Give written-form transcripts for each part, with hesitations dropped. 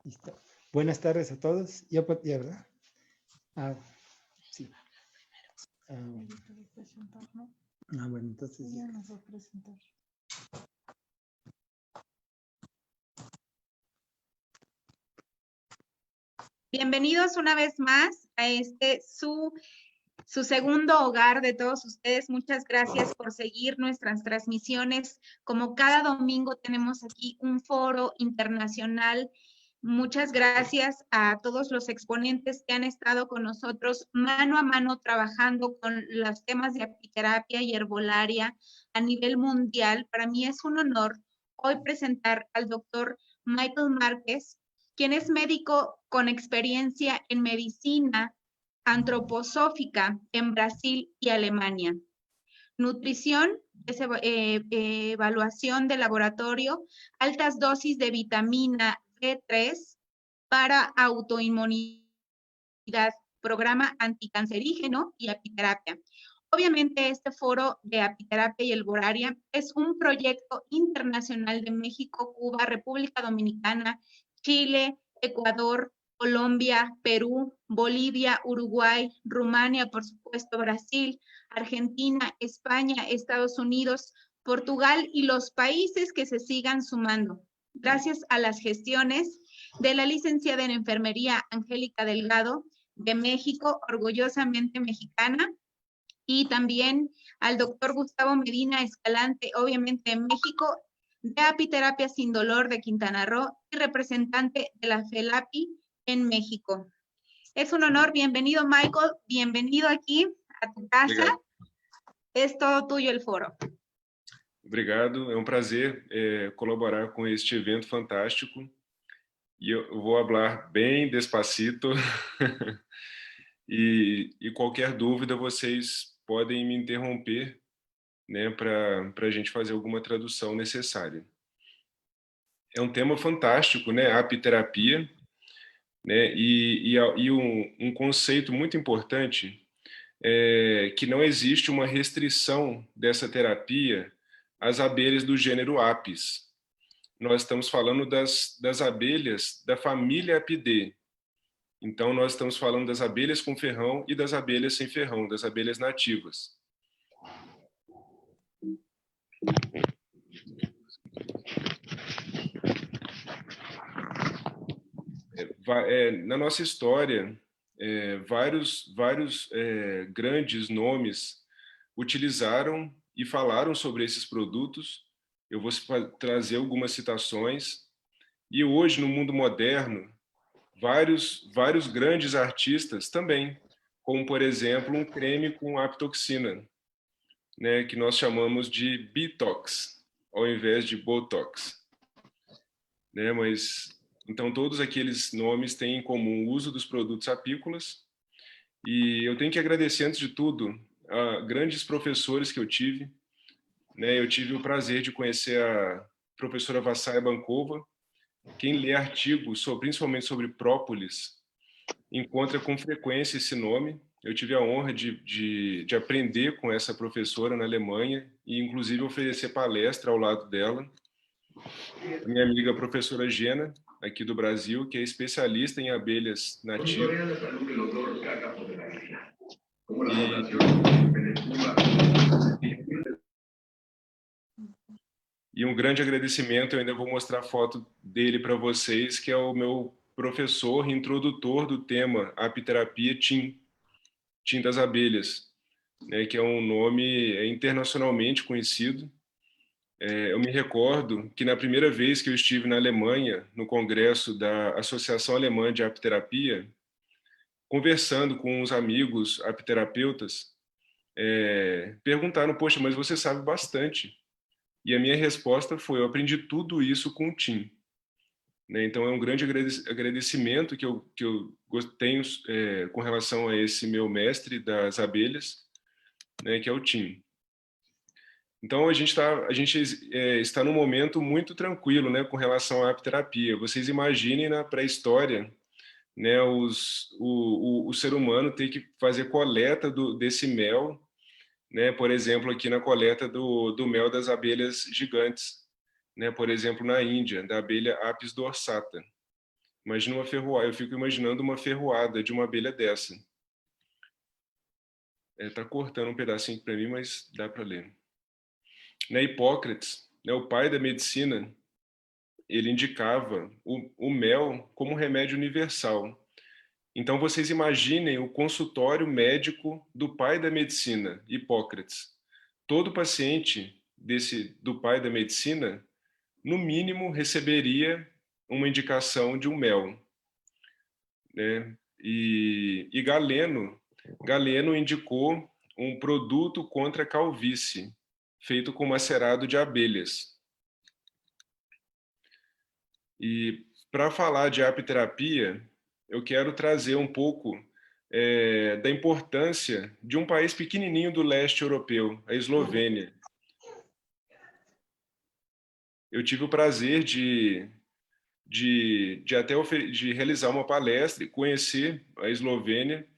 Listo. Buenas tardes a todos. Ya, ¿verdad? Ah, sí. Bueno. Bueno, entonces ya. Bienvenidos una vez más a su segundo hogar de todos ustedes. Muchas gracias por seguir nuestras transmisiones. Como cada domingo tenemos aquí un foro internacional. Muchas gracias a todos los exponentes que han estado con nosotros mano a mano trabajando con los temas de apiterapia y herbolaria a nivel mundial. Para mí es un honor hoy presentar al doctor Michael Márquez, quien es médico con experiencia en medicina antroposófica en Brasil y Alemania. Nutrición, evaluación de laboratorio, altas dosis de vitamina D3 para autoinmunidad, programa anticancerígeno y apiterapia. Obviamente este foro de apiterapia y herbolaria es un proyecto internacional de México, Cuba, República Dominicana, Chile, Ecuador, Colombia, Perú, Bolivia, Uruguay, Rumania, por supuesto, Brasil, Argentina, España, Estados Unidos, Portugal y los países que se sigan sumando. Gracias a las gestiones de la licenciada en enfermería Angélica Delgado de México, orgullosamente mexicana, y también al doctor Gustavo Medina Escalante, obviamente de México, de Apiterapia Sin Dolor de Quintana Roo y representante de la FELAPI en México. Es un honor, bienvenido Michael, bienvenido aquí a tu casa. Obrigado. Es todo tuyo el foro. Obrigado, é um prazer colaborar com este evento fantástico. E eu vou falar bem despacito. e qualquer dúvida vocês podem me interromper, né, para a gente fazer alguma tradução necessária. É um tema fantástico, né, a apiterapia, né, e um conceito muito importante é que não existe uma restrição dessa terapia às abelhas do gênero Apis. Nós estamos falando das abelhas da família Apidae. Então, nós estamos falando das abelhas com ferrão e das abelhas sem ferrão, das abelhas nativas. Na nossa história, vários grandes nomes utilizaram e falaram sobre esses produtos. Eu vou trazer algumas citações. E hoje, no mundo moderno, vários grandes artistas também, como, por exemplo, um creme com apitoxina, né, que nós chamamos de Bitox, ao invés de Botox. Né, então, todos aqueles nomes têm em comum o uso dos produtos apícolas. E eu tenho que agradecer, antes de tudo, a grandes professores que eu tive. Né, eu tive o prazer de conhecer a professora Vassaya Bankova. Quem lê artigos, principalmente sobre própolis, encontra com frequência esse nome. Eu tive a honra de aprender com essa professora na Alemanha e, inclusive, oferecer palestra ao lado dela. Minha amiga professora Gena, aqui do Brasil, que é especialista em abelhas nativas. E um grande agradecimento, eu ainda vou mostrar a foto dele para vocês, que é o meu professor introdutor do tema apiterapia TIM das abelhas, né, que é um nome internacionalmente conhecido. Eu me recordo que na primeira vez que eu estive na Alemanha, no congresso da Associação Alemã de Apiterapia, conversando com uns amigos apiterapeutas, perguntaram, poxa, mas você sabe bastante. E a minha resposta foi, eu aprendi tudo isso com o TIM. Né? Então, é um grande agradecimento que eu tenho com relação a esse meu mestre das abelhas, né, que é o TIM. Então, a gente está num momento muito tranquilo, né, com relação à apiterapia. Vocês imaginem na pré-história, né, o ser humano ter que fazer coleta desse mel, né, por exemplo, aqui na coleta do mel das abelhas gigantes. né? Por exemplo, na Índia, da abelha Apis dorsata. Imagina uma ferroada, eu fico imaginando uma ferroada de uma abelha dessa. Tá cortando um pedacinho para mim, mas dá para ler. Né, Hipócrates, né, o pai da medicina, ele indicava o mel como remédio universal. Então, vocês imaginem o consultório médico do pai da medicina, Hipócrates. Todo paciente do pai da medicina, no mínimo, receberia uma indicação de um mel, né? E Galeno indicou um produto contra a calvície, feito com macerado de abelhas. E para falar de apiterapia, eu quero trazer um pouco da importância de um país pequenininho do leste europeu, a Eslovênia. Eu tive o prazer de realizar uma palestra e conhecer a Eslovênia.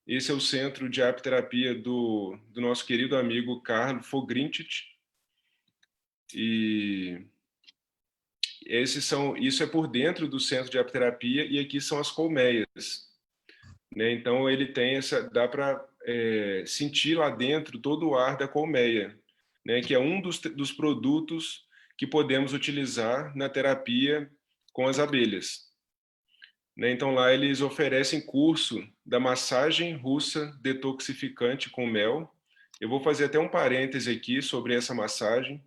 Esse é o centro de apiterapia do nosso querido amigo Karl Fogrinčić. E isso é por dentro do centro de apiterapia, e aqui são as colmeias, né? Então ele tem dá para sentir lá dentro todo o ar da colmeia, né? Que é um dos produtos que podemos utilizar na terapia com as abelhas, né? Então lá eles oferecem curso da massagem russa detoxificante com mel. Eu vou fazer até um parêntese aqui sobre essa massagem.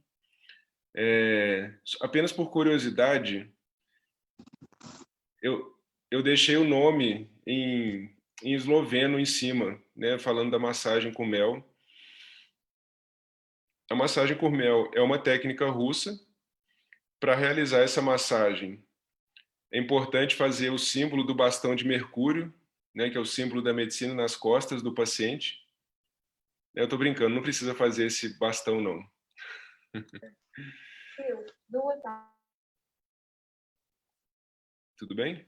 Apenas por curiosidade, eu deixei o nome em esloveno em cima, né, falando da massagem com mel. A massagem com mel é uma técnica russa. Para realizar essa massagem, é importante fazer o símbolo do bastão de Mercúrio, né, que é o símbolo da medicina, nas costas do paciente. Eu estou brincando, não precisa fazer esse bastão, não. Tudo bem?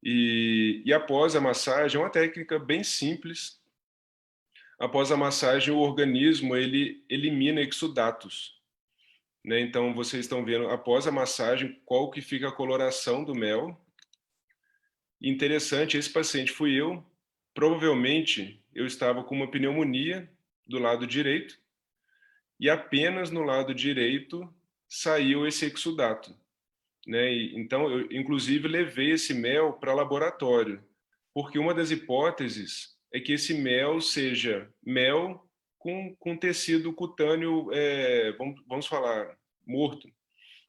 E após a massagem, é uma técnica bem simples. Após a massagem, o organismo ele elimina exudatos, né? Então, vocês estão vendo, após a massagem, qual que fica a coloração do mel. Interessante, esse paciente fui eu. Provavelmente, eu estava com uma pneumonia do lado direito, e apenas no lado direito saiu esse exudato, né? Então, eu, inclusive, levei esse mel para laboratório, porque uma das hipóteses é que esse mel seja mel com tecido cutâneo, vamos falar, morto.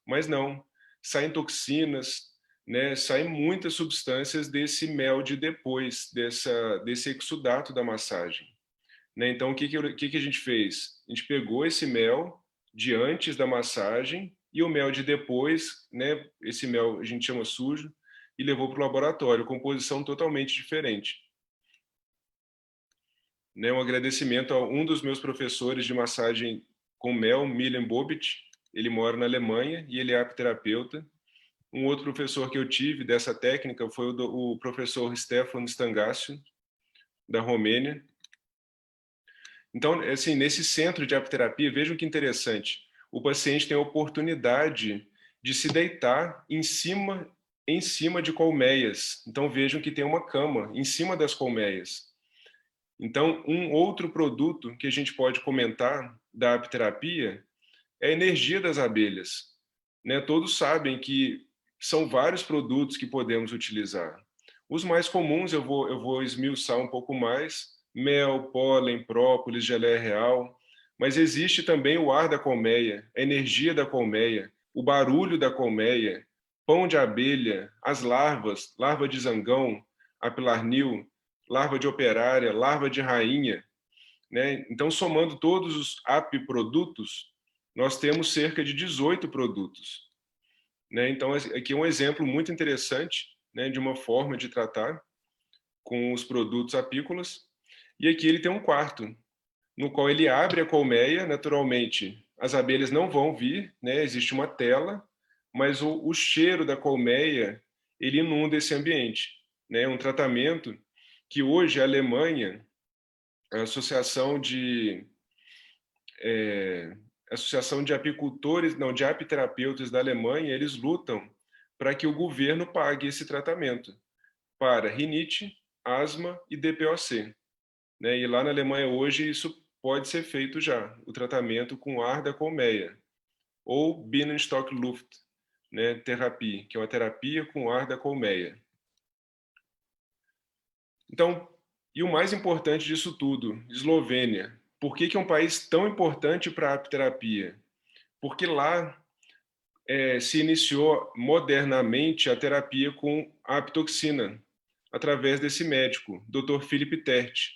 Mas não, saem toxinas, né? Saem muitas substâncias desse mel de depois, desse exudato da massagem, né? Então, o que a gente fez? A gente pegou esse mel de antes da massagem e o mel de depois, né? Esse mel a gente chama sujo, e levou para o laboratório, composição totalmente diferente. Né? Um agradecimento a um dos meus professores de massagem com mel, Milen Bobic. Ele mora na Alemanha e ele é apiterapeuta. Um outro professor que eu tive dessa técnica foi o professor Stefan Stangasio, da Romênia. Então, assim, nesse centro de apiterapia, vejam que interessante. O paciente tem a oportunidade de se deitar em cima de colmeias. Então, vejam que tem uma cama em cima das colmeias. Então, um outro produto que a gente pode comentar da apiterapia é a energia das abelhas, né? Todos sabem que são vários produtos que podemos utilizar. Os mais comuns eu vou esmiuçar um pouco mais: mel, pólen, própolis, geleia real. Mas existe também o ar da colmeia, a energia da colmeia, o barulho da colmeia, pão de abelha, as larvas, larva de zangão, apilarnil, larva de operária, larva de rainha, né? Então, somando todos os apiprodutos, nós temos cerca de 18 produtos, né? Então, aqui é um exemplo muito interessante, né, de uma forma de tratar com os produtos apícolas. E aqui ele tem um quarto, no qual ele abre a colmeia. Naturalmente, as abelhas não vão vir, né? Existe uma tela, mas o cheiro da colmeia, ele inunda esse ambiente, né? Um tratamento que hoje a Alemanha, a Associação Associação de Apicultores, não, de Apiterapeutas da Alemanha, eles lutam para que o governo pague esse tratamento para rinite, asma e DPOC. Né? E lá na Alemanha hoje isso pode ser feito já, o tratamento com ar da colmeia, ou Bienenstock-Luft, né, terapia, que é uma terapia com ar da colmeia. Então, e o mais importante disso tudo, Eslovênia. Por que é um país tão importante para a apiterapia? Porque lá se iniciou modernamente a terapia com a apitoxina, através desse médico, Dr. Philip Tert.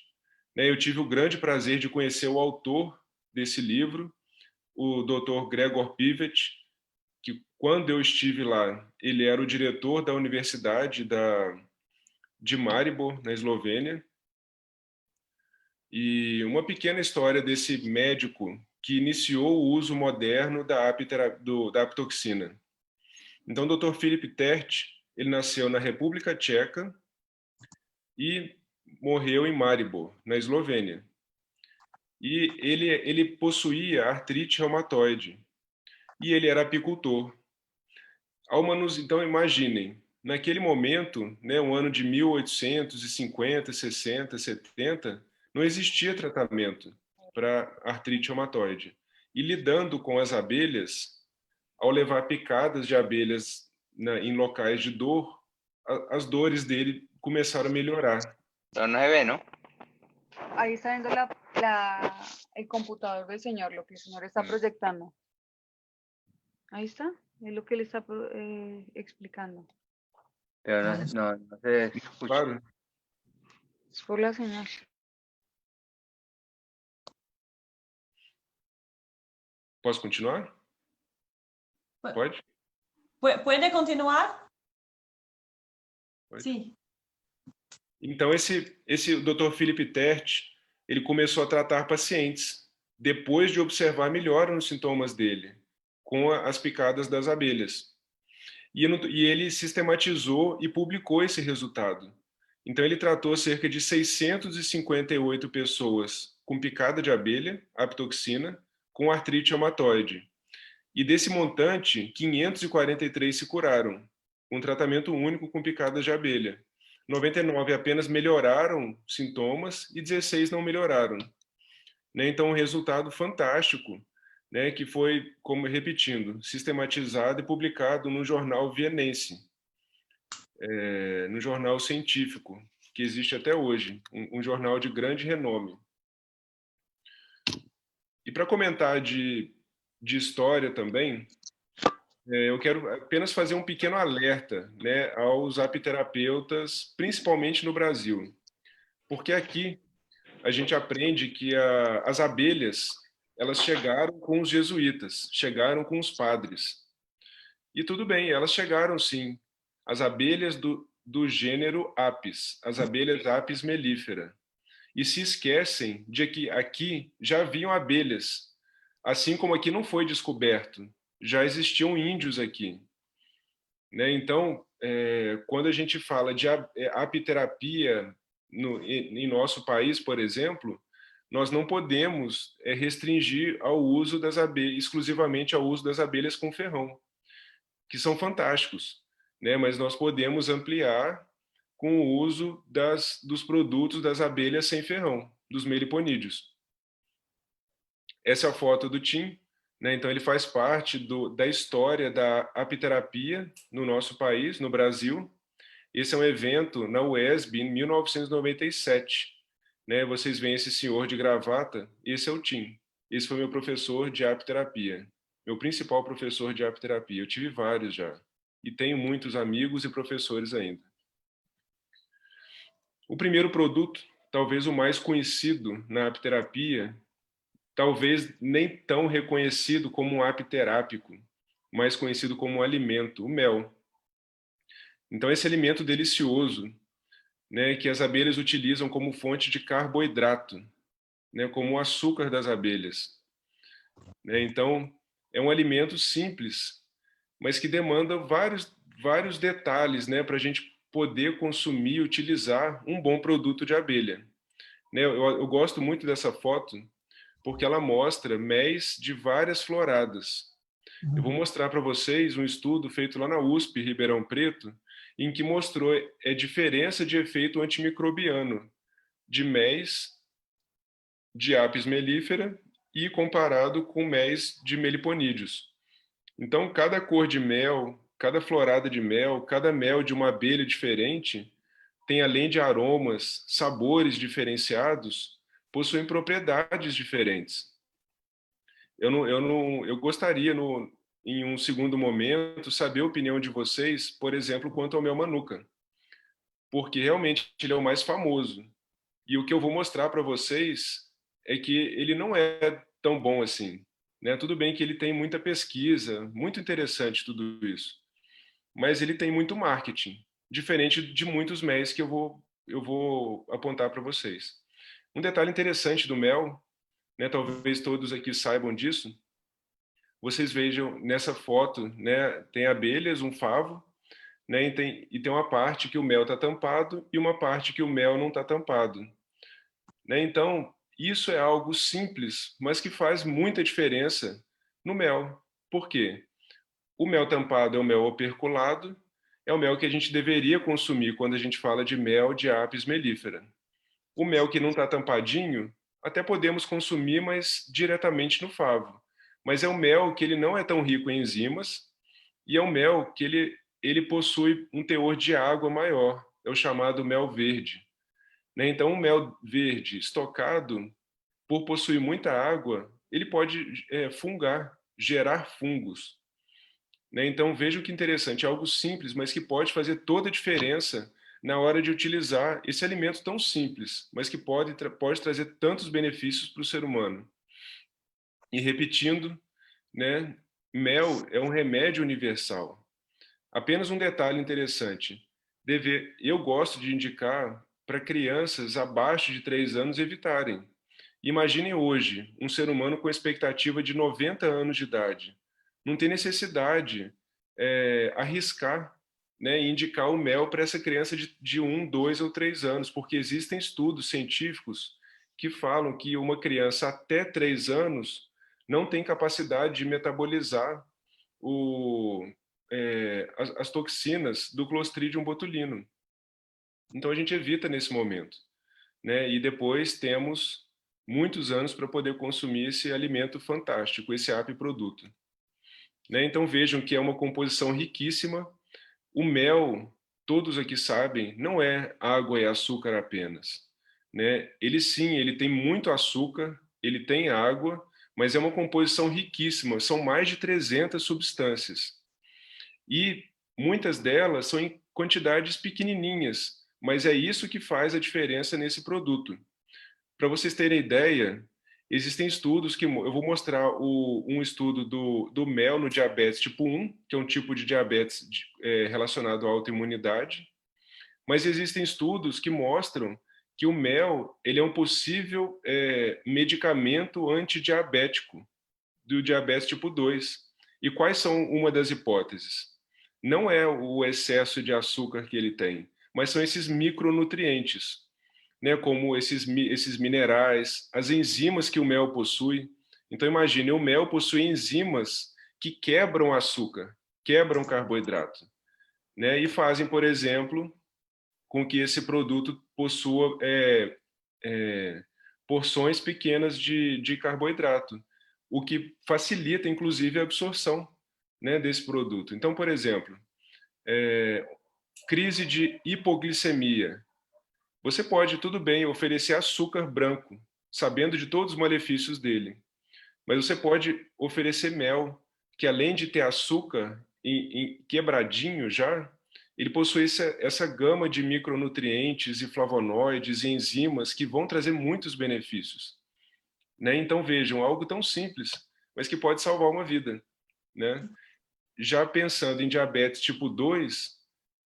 Eu tive o grande prazer de conhecer o autor desse livro, o Dr. Gregor Pivet, que quando eu estive lá, ele era o diretor da Universidade de Maribor, na Eslovênia. E uma pequena história desse médico que iniciou o uso moderno da apitoxina. Então, o Dr. Philip Tert, ele nasceu na República Tcheca e morreu em Maribor, na Eslovênia. E ele possuía artrite reumatoide. E ele era apicultor. Então, imaginem, naquele momento, né, um ano de 1850, 60, 70, não existia tratamento para artrite reumatoide. E lidando com as abelhas, ao levar picadas de abelhas em locais de dor, as dores dele começaram a melhorar. Pero no se ve, ¿no? Ahí está viendo el computador del señor, lo que el señor está proyectando. Ahí está, es lo que él está explicando. Pero no se escucha. Claro. Es por la señal. Posso continuar? Pode? ¿Puede continuar? Pode. Sí. Então, esse Dr. Philip Tert, ele começou a tratar pacientes, depois de observar melhora nos sintomas dele, com as picadas das abelhas. E ele sistematizou e publicou esse resultado. Então, ele tratou cerca de 658 pessoas com picada de abelha, apitoxina, com artrite reumatoide. E desse montante, 543 se curaram, com um tratamento único com picadas de abelha. 99 apenas melhoraram sintomas e 16 não melhoraram. Então, um resultado fantástico, né, que foi, como repetindo, sistematizado e publicado no jornal vienense, no jornal científico, que existe até hoje, um jornal de grande renome. E para comentar de história também, eu quero apenas fazer um pequeno alerta, né, aos apiterapeutas, principalmente no Brasil. Porque aqui a gente aprende que as abelhas, elas chegaram com os jesuítas, chegaram com os padres. E tudo bem, elas chegaram sim. As abelhas do gênero Apis, as abelhas Apis mellifera. E se esquecem de que aqui já haviam abelhas, assim como aqui não foi descoberto, já existiam índios aqui. Né? Então, quando a gente fala de apiterapia em nosso país, por exemplo, nós não podemos restringir ao uso das abelhas, exclusivamente ao uso das abelhas com ferrão, que são fantásticos, né? Mas nós podemos ampliar com o uso dos produtos das abelhas sem ferrão, dos meliponídeos. Essa é a foto do Tim, né? Então ele faz parte da história da apiterapia no nosso país, no Brasil. Esse é um evento na UESB em 1997. Né? Vocês veem esse senhor de gravata, esse é o Tim. Esse foi meu professor de apiterapia, meu principal professor de apiterapia. Eu tive vários já, e tenho muitos amigos e professores ainda. O primeiro produto, talvez o mais conhecido na apiterapia, talvez nem tão reconhecido como um apiterápico, mais conhecido como um alimento, o mel. Então, esse alimento delicioso, né, que as abelhas utilizam como fonte de carboidrato, né, como o açúcar das abelhas. Né, então, é um alimento simples, mas que demanda vários detalhes, né, para a gente poder consumir e utilizar um bom produto de abelha. Né, eu gosto muito dessa foto, porque ela mostra méis de várias floradas. Eu vou mostrar para vocês um estudo feito lá na USP, Ribeirão Preto, em que mostrou a diferença de efeito antimicrobiano de méis de Apis mellifera e comparado com méis de meliponídeos. Então, cada cor de mel, cada florada de mel, cada mel de uma abelha diferente, tem, além de aromas, sabores diferenciados, possuem propriedades diferentes. Eu gostaria, em um segundo momento, saber a opinião de vocês, por exemplo, quanto ao mel manuka, porque realmente ele é o mais famoso. E o que eu vou mostrar para vocês é que ele não é tão bom assim, né? Tudo bem que ele tem muita pesquisa, muito interessante tudo isso, mas ele tem muito marketing, diferente de muitos méis que eu vou apontar para vocês. Um detalhe interessante do mel, né, talvez todos aqui saibam disso, vocês vejam nessa foto, né, tem abelhas, um favo, né, e tem uma parte que o mel está tampado e uma parte que o mel não está tampado. Né? Então, isso é algo simples, mas que faz muita diferença no mel. Por quê? O mel tampado é o mel operculado, é o mel que a gente deveria consumir quando a gente fala de mel de Apis mellifera. O mel que não está tampadinho, até podemos consumir, mas diretamente no favo. Mas é um mel que ele não é tão rico em enzimas e é um mel que ele possui um teor de água maior, é o chamado mel verde. Né? Então, o mel verde estocado, por possuir muita água, ele pode fungar, gerar fungos. Né? Então, veja que interessante, é algo simples, mas que pode fazer toda a diferença na hora de utilizar esse alimento tão simples, mas que pode trazer tantos benefícios para o ser humano. E repetindo, né, mel é um remédio universal. Apenas um detalhe interessante. Eu gosto de indicar para crianças abaixo de 3 anos evitarem. Imaginem hoje um ser humano com expectativa de 90 anos de idade. Não tem necessidade arriscar, né, e indicar o mel para essa criança de 1, 2 ou 3 anos, porque existem estudos científicos que falam que uma criança até 3 anos não tem capacidade de metabolizar as toxinas do Clostridium botulino. Então a gente evita nesse momento, né? E depois temos muitos anos para poder consumir esse alimento fantástico, esse apiproduto. Né? Então vejam que é uma composição riquíssima. O mel, todos aqui sabem, não é água e açúcar apenas. Né? Ele tem muito açúcar, ele tem água, mas é uma composição riquíssima, são mais de 300 substâncias. E muitas delas são em quantidades pequenininhas, mas é isso que faz a diferença nesse produto. Para vocês terem ideia, existem estudos que... Eu vou mostrar um estudo do mel no diabetes tipo 1, que é um tipo de diabetes relacionado à autoimunidade, mas existem estudos que mostram que o mel ele é um possível medicamento antidiabético do diabetes tipo 2. E quais são uma das hipóteses? Não é o excesso de açúcar que ele tem, mas são esses micronutrientes, né, como esses minerais, as enzimas que o mel possui. Então imagine, o mel possui enzimas que quebram açúcar, quebram carboidrato, né, e fazem, por exemplo, com que esse produto possua porções pequenas de carboidrato, o que facilita, inclusive, a absorção, né, desse produto. Então, por exemplo, crise de hipoglicemia. Você pode, tudo bem, oferecer açúcar branco, sabendo de todos os malefícios dele, mas você pode oferecer mel, que além de ter açúcar quebradinho já, ele possui essa gama de micronutrientes e flavonoides e enzimas que vão trazer muitos benefícios. Né? Então vejam, algo tão simples, mas que pode salvar uma vida. Né? Já pensando em diabetes tipo 2,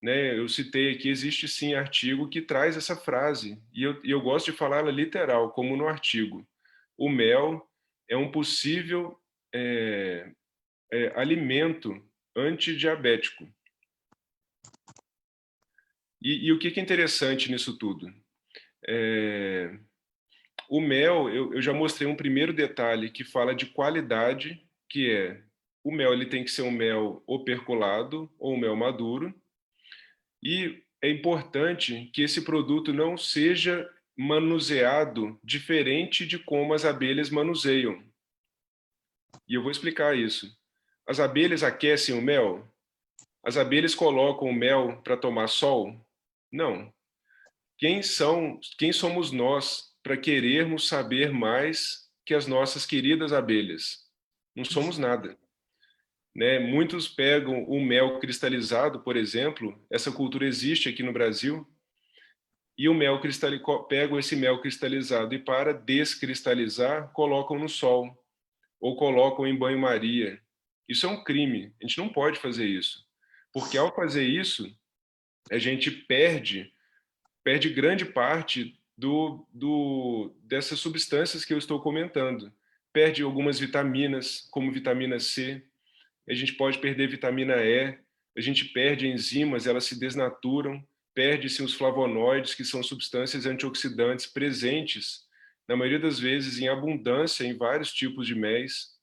né, eu citei aqui, existe sim artigo que traz essa frase, e eu gosto de falar ela literal, como no artigo. O mel é um possível alimento antidiabético. E o que é interessante nisso tudo? o mel, eu já mostrei um primeiro detalhe que fala de qualidade, que é o mel ele tem que ser um mel ou percolado ou um mel maduro. E é importante que esse produto não seja manuseado diferente de como as abelhas manuseiam. E eu vou explicar isso. As abelhas aquecem o mel? As abelhas colocam o mel para tomar sol? Não. Quem somos nós para querermos saber mais que as nossas queridas abelhas? Não somos nada. Né? Muitos pegam o mel cristalizado, por exemplo, essa cultura existe aqui no Brasil, e o mel pegam esse mel cristalizado e para descristalizar, colocam no sol, ou colocam em banho-maria. Isso é um crime, a gente não pode fazer isso, porque ao fazer isso, a gente perde grande parte dessas substâncias que eu estou comentando. Perde algumas vitaminas, como vitamina C, a gente pode perder vitamina E, a gente perde enzimas, elas se desnaturam, perde-se os flavonoides, que são substâncias antioxidantes presentes, na maioria das vezes, em abundância em vários tipos de méis.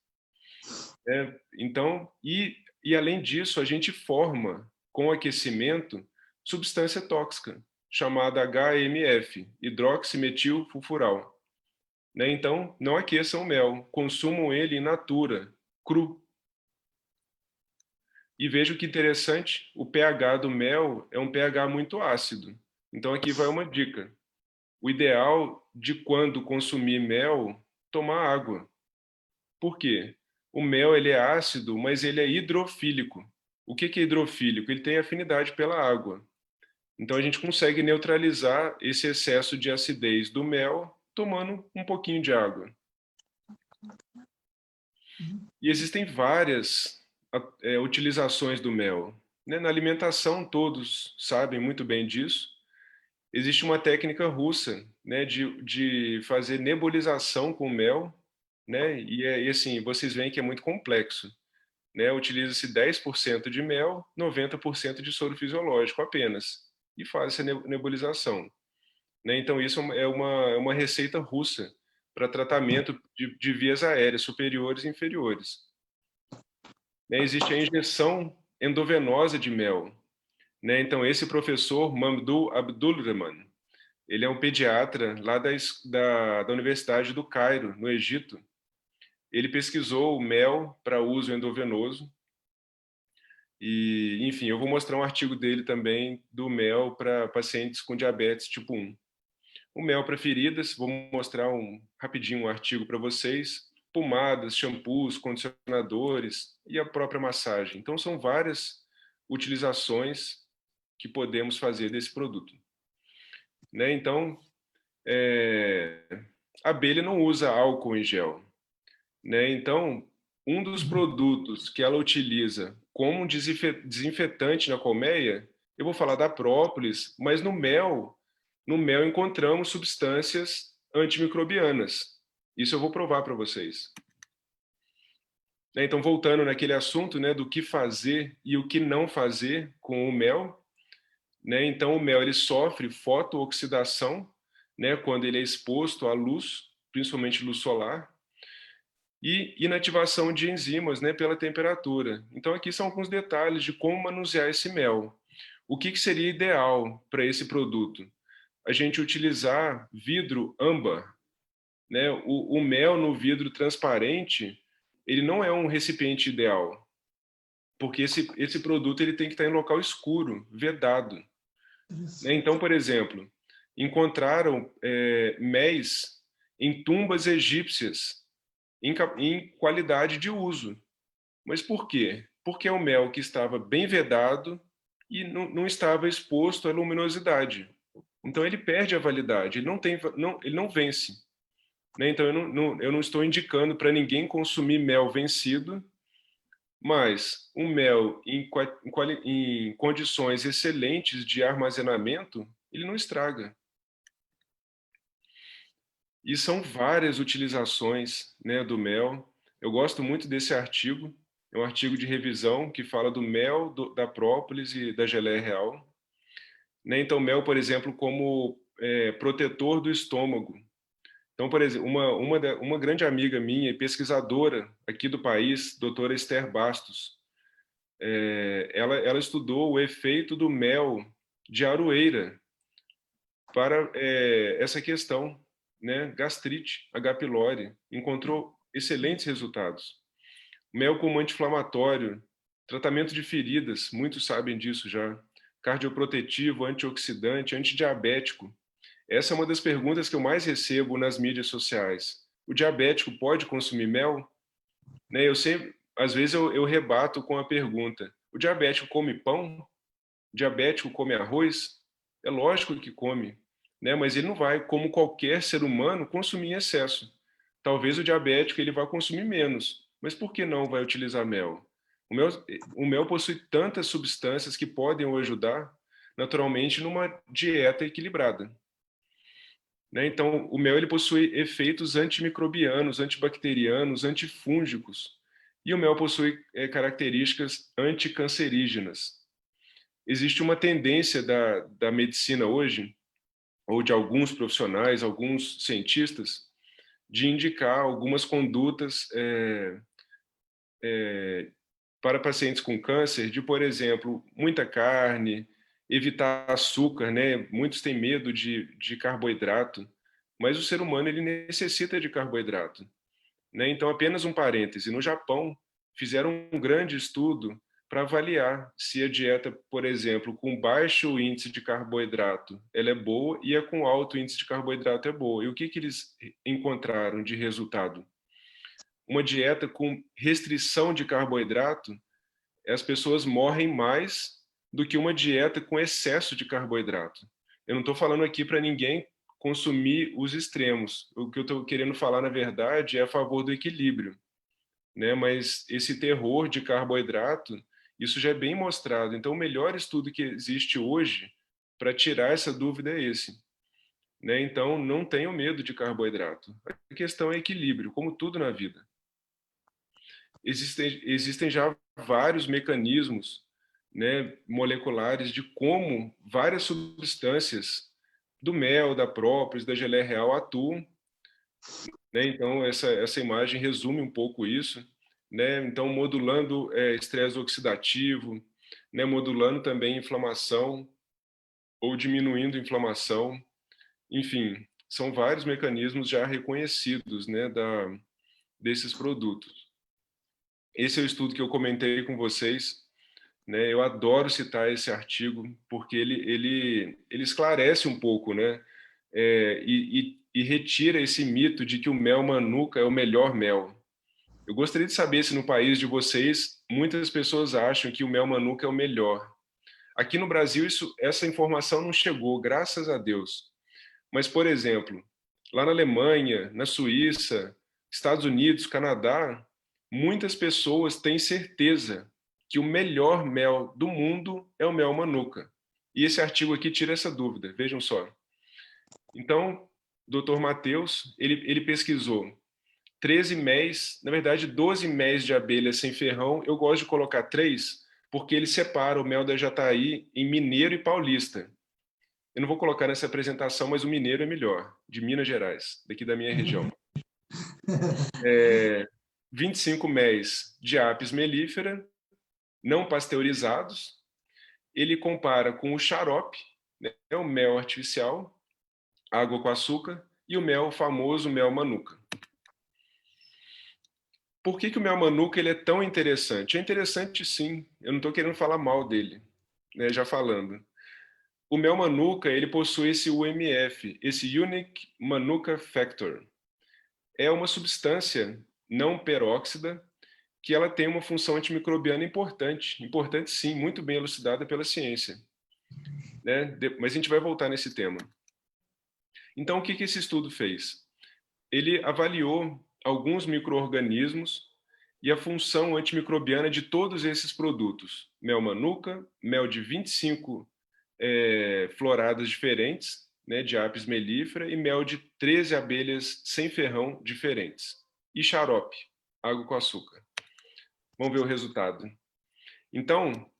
Então, e além disso, a gente forma, com o aquecimento, substância tóxica, chamada HMF, hidroximetilfulfural. Então, não aqueçam o mel, consumam ele in natura, cru. E veja que interessante, o pH do mel é um pH muito ácido. Então aqui vai uma dica. O ideal de quando consumir mel, tomar água. Por quê? O mel ele é ácido, mas ele é hidrofílico. O que é hidrofílico? Ele tem afinidade pela água. Então a gente consegue neutralizar esse excesso de acidez do mel tomando um pouquinho de água. E existem várias utilizações do mel. Né? Na alimentação, todos sabem muito bem disso. Existe uma técnica russa, né, de fazer nebulização com mel, né? E assim, vocês veem que é muito complexo. Né? Utiliza-se 10% de mel, 90% de soro fisiológico apenas, e faz essa nebulização. Né? Então, isso é uma receita russa para tratamento de vias aéreas superiores e inferiores. Né? Existe a injeção endovenosa de mel. Né? Então, esse professor, Mamdouh Abdulrahman, ele é um pediatra lá da Universidade do Cairo, no Egito. Ele pesquisou o mel para uso endovenoso. E, enfim, eu vou mostrar um artigo dele também, do mel para pacientes com diabetes tipo 1. O mel para feridas, vou mostrar rapidinho um artigo para vocês. Pomadas, shampoos, condicionadores e a própria massagem. Então, são várias utilizações que podemos fazer desse produto. Né? Então, a abelha não usa álcool em gel. Né? Então, um dos produtos que ela utiliza como desinfetante na colmeia, eu vou falar da própolis, mas no mel encontramos substâncias antimicrobianas. Isso eu vou provar para vocês. Então, voltando naquele assunto, né, do que fazer e o que não fazer com o mel, né? Então, o mel ele sofre fotooxidação, né, quando ele é exposto à luz, principalmente luz solar, e inativação de enzimas, né, pela temperatura. Então, aqui são alguns detalhes de como manusear esse mel. O que seria ideal para esse produto? A gente utilizar vidro âmbar. Né? O mel no vidro transparente, ele não é um recipiente ideal, porque esse produto ele tem que estar em local escuro, vedado. Né? Então, por exemplo, encontraram méis em tumbas egípcias, em qualidade de uso. Mas por quê? Porque é um mel que estava bem vedado e não estava exposto à luminosidade. Então ele perde a validade, ele não vence. Né? Então eu não estou indicando para ninguém consumir mel vencido, mas um mel em condições excelentes de armazenamento, ele não estraga. E são várias utilizações, né, do mel. Eu gosto muito desse artigo. É um artigo de revisão que fala do mel, da própolis e da geleia real. Né? Então, mel, por exemplo, como protetor do estômago. Então, por exemplo, uma grande amiga minha e pesquisadora aqui do país, doutora Esther Bastos, ela estudou o efeito do mel de aroeira para essa questão, né, gastrite, H. pylori, encontrou excelentes resultados. Mel como anti-inflamatório, tratamento de feridas, muitos sabem disso já, cardioprotetivo, antioxidante, antidiabético. Essa é uma das perguntas que eu mais recebo nas mídias sociais. O diabético pode consumir mel? Né, às vezes eu rebato com a pergunta, o diabético come pão? O diabético come arroz? É lógico que come, né? Mas ele não vai, como qualquer ser humano, consumir em excesso. Talvez o diabético ele vá consumir menos, mas por que não vai utilizar mel? O mel possui tantas substâncias que podem o ajudar, naturalmente, numa dieta equilibrada. Né? Então, o mel ele possui efeitos antimicrobianos, antibacterianos, antifúngicos, e o mel possui características anticancerígenas. Existe uma tendência da medicina hoje, ou de alguns profissionais, alguns cientistas, de indicar algumas condutas para pacientes com câncer, de, por exemplo, muita carne, evitar açúcar, né? Muitos têm medo de carboidrato, mas o ser humano ele necessita de carboidrato, né? Então, apenas um parêntese, no Japão fizeram um grande estudo para avaliar se a dieta, por exemplo, com baixo índice de carboidrato, ela é boa, e a com alto índice de carboidrato é boa. E o que eles encontraram de resultado? Uma dieta com restrição de carboidrato, as pessoas morrem mais do que uma dieta com excesso de carboidrato. Eu não estou falando aqui para ninguém consumir os extremos. O que eu estou querendo falar, na verdade, é a favor do equilíbrio, né? Mas esse terror de carboidrato, isso já é bem mostrado. Então, o melhor estudo que existe hoje para tirar essa dúvida é esse, né? Então, não tenham medo de carboidrato. A questão é equilíbrio, como tudo na vida. Existem já vários mecanismos, né, moleculares de como várias substâncias do mel, da própolis, da geleia real atuam, né? Então, essa imagem resume um pouco isso, né? Então, modulando estresse oxidativo, né, modulando também inflamação ou diminuindo inflamação. Enfim, são vários mecanismos já reconhecidos, né, desses produtos. Esse é o estudo que eu comentei com vocês, né? Eu adoro citar esse artigo, porque ele esclarece um pouco, né? E retira esse mito de que o mel manuka é o melhor mel. Eu gostaria de saber se no país de vocês, muitas pessoas acham que o mel manuka é o melhor. Aqui no Brasil, essa informação não chegou, graças a Deus. Mas, por exemplo, lá na Alemanha, na Suíça, Estados Unidos, Canadá, muitas pessoas têm certeza que o melhor mel do mundo é o mel manuka. E esse artigo aqui tira essa dúvida, vejam só. Então, Dr. Matheus, ele pesquisou 13 méis, na verdade 12 méis de abelha sem ferrão. Eu gosto de colocar 3, porque ele separa o mel da Jataí em mineiro e paulista. Eu não vou colocar nessa apresentação, mas o mineiro é melhor, de Minas Gerais, daqui da minha região. 25 méis de apis mellifera, não pasteurizados. Ele compara com o xarope, né, o mel artificial, água com açúcar, e o famoso mel manuka. Por que o mel manuka ele é tão interessante? É interessante, sim. Eu não estou querendo falar mal dele, né, já falando. O mel manuka ele possui esse UMF, esse Unique Manuka Factor. É uma substância não peróxida que ela tem uma função antimicrobiana importante. Importante, sim, muito bem elucidada pela ciência, né? Mas a gente vai voltar nesse tema. Então, o que esse estudo fez? Ele avaliou alguns micro-organismos e a função antimicrobiana de todos esses produtos. Mel manuka, mel de 25 floradas diferentes, né, de apis mellifera, e mel de 13 abelhas sem ferrão diferentes. E xarope, água com açúcar. Vamos ver o resultado. Então,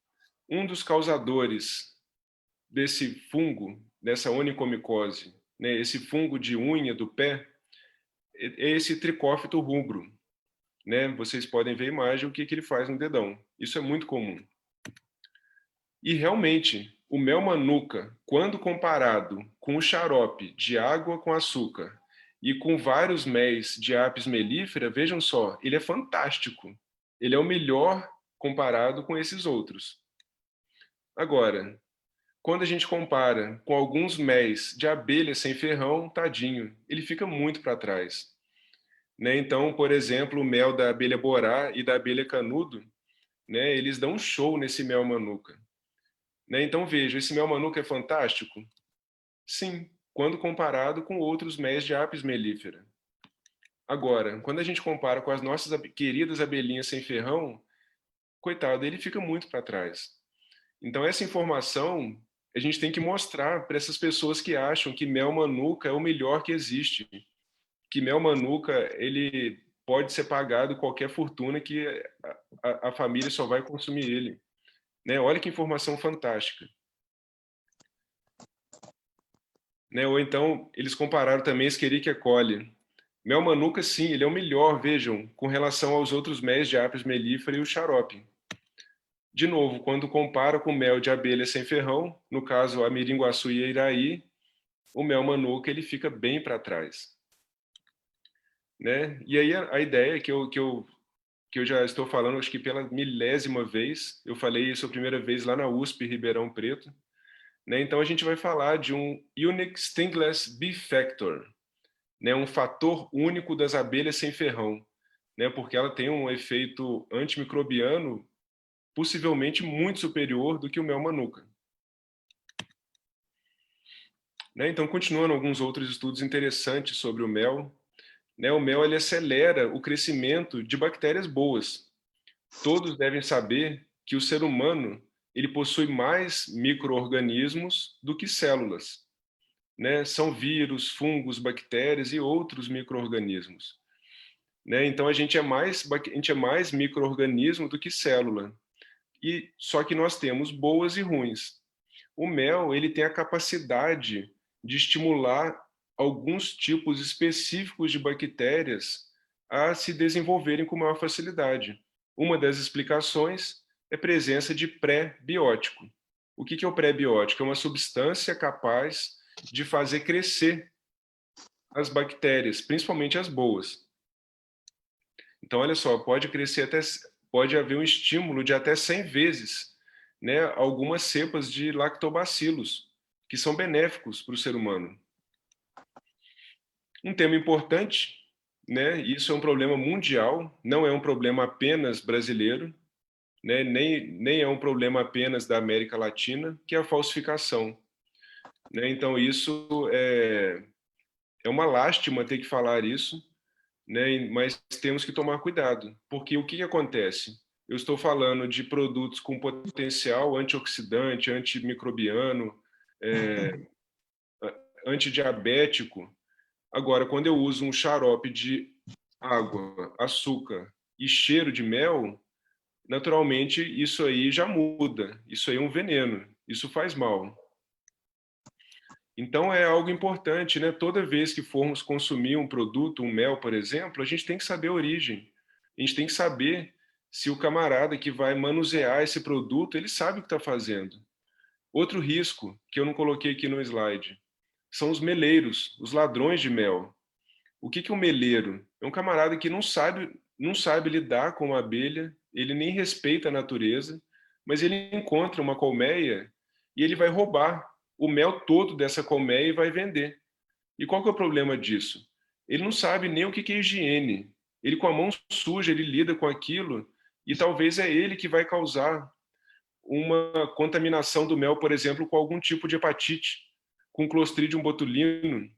um dos causadores desse fungo, dessa onicomicose, né, esse fungo de unha do pé, é esse tricófito rubro, né? Vocês podem ver a imagem, o que ele faz no dedão. Isso é muito comum. E realmente, o mel manuka, quando comparado com o xarope de água com açúcar e com vários méis de apis mellifera, vejam só, ele é fantástico. Ele é o melhor comparado com esses outros. Agora, quando a gente compara com alguns méis de abelha sem ferrão, tadinho, ele fica muito para trás. Né? Então, por exemplo, o mel da abelha borá e da abelha canudo, né, eles dão um show nesse mel manuka. Né? Então, veja, esse mel manuka é fantástico? Sim, quando comparado com outros méis de apis mellifera. Agora, quando a gente compara com as nossas queridas abelhinhas sem ferrão, coitado, ele fica muito para trás. Então, essa informação a gente tem que mostrar para essas pessoas que acham que mel manuka é o melhor que existe. Que mel manuka, ele pode ser pagado qualquer fortuna que a família só vai consumir ele. Né? Olha que informação fantástica. Né? Ou então, eles compararam também Escherichia coli. Mel manuka, sim, ele é o melhor, vejam, com relação aos outros méis de apis mellifera e o xarope. De novo, quando compara com mel de abelha sem ferrão, no caso a miringuaçu e a iraí, o mel manuka ele fica bem para trás. Né? E aí a ideia que eu já estou falando, acho que pela milésima vez, eu falei isso a primeira vez lá na USP, Ribeirão Preto, né? Então a gente vai falar de um Unique Stingless Bee Factor, né? Um fator único das abelhas sem ferrão, né? Porque ela tem um efeito antimicrobiano possivelmente muito superior do que o mel manuka. Né? Então, continuando alguns outros estudos interessantes sobre o mel, né? O mel ele acelera o crescimento de bactérias boas. Todos devem saber que o ser humano ele possui mais micro-organismos do que células. Né? São vírus, fungos, bactérias e outros micro-organismos. Né? Então, a gente é mais micro-organismo do que célula. E só que nós temos boas e ruins. O mel ele tem a capacidade de estimular alguns tipos específicos de bactérias a se desenvolverem com maior facilidade. Uma das explicações é a presença de pré-biótico. O que é o pré-biótico? É uma substância capaz de fazer crescer as bactérias, principalmente as boas. Então, olha só, pode haver um estímulo de até 100 vezes, né, algumas cepas de lactobacilos, que são benéficos para o ser humano. Um tema importante, né, isso é um problema mundial, não é um problema apenas brasileiro, né, nem é um problema apenas da América Latina, que é a falsificação. Né? Então, isso é uma lástima ter que falar isso, né, mas temos que tomar cuidado, porque o que acontece? Eu estou falando de produtos com potencial antioxidante, antimicrobiano, antidiabético. Agora, quando eu uso um xarope de água, açúcar e cheiro de mel, naturalmente isso aí já muda. Isso aí é um veneno, isso faz mal. Então é algo importante, né? Toda vez que formos consumir um produto, um mel, por exemplo, a gente tem que saber a origem. A gente tem que saber se o camarada que vai manusear esse produto, ele sabe o que está fazendo. Outro risco, que eu não coloquei aqui no slide, são os meleiros, os ladrões de mel. O que é um meleiro? É um camarada que não sabe lidar com uma abelha, ele nem respeita a natureza, mas ele encontra uma colmeia e ele vai roubar o mel todo dessa colmeia e vai vender. E qual que é o problema disso? Ele não sabe nem o que é higiene. Ele com a mão suja, ele lida com aquilo e talvez é ele que vai causar uma contaminação do mel, por exemplo, com algum tipo de hepatite, com Clostridium botulino.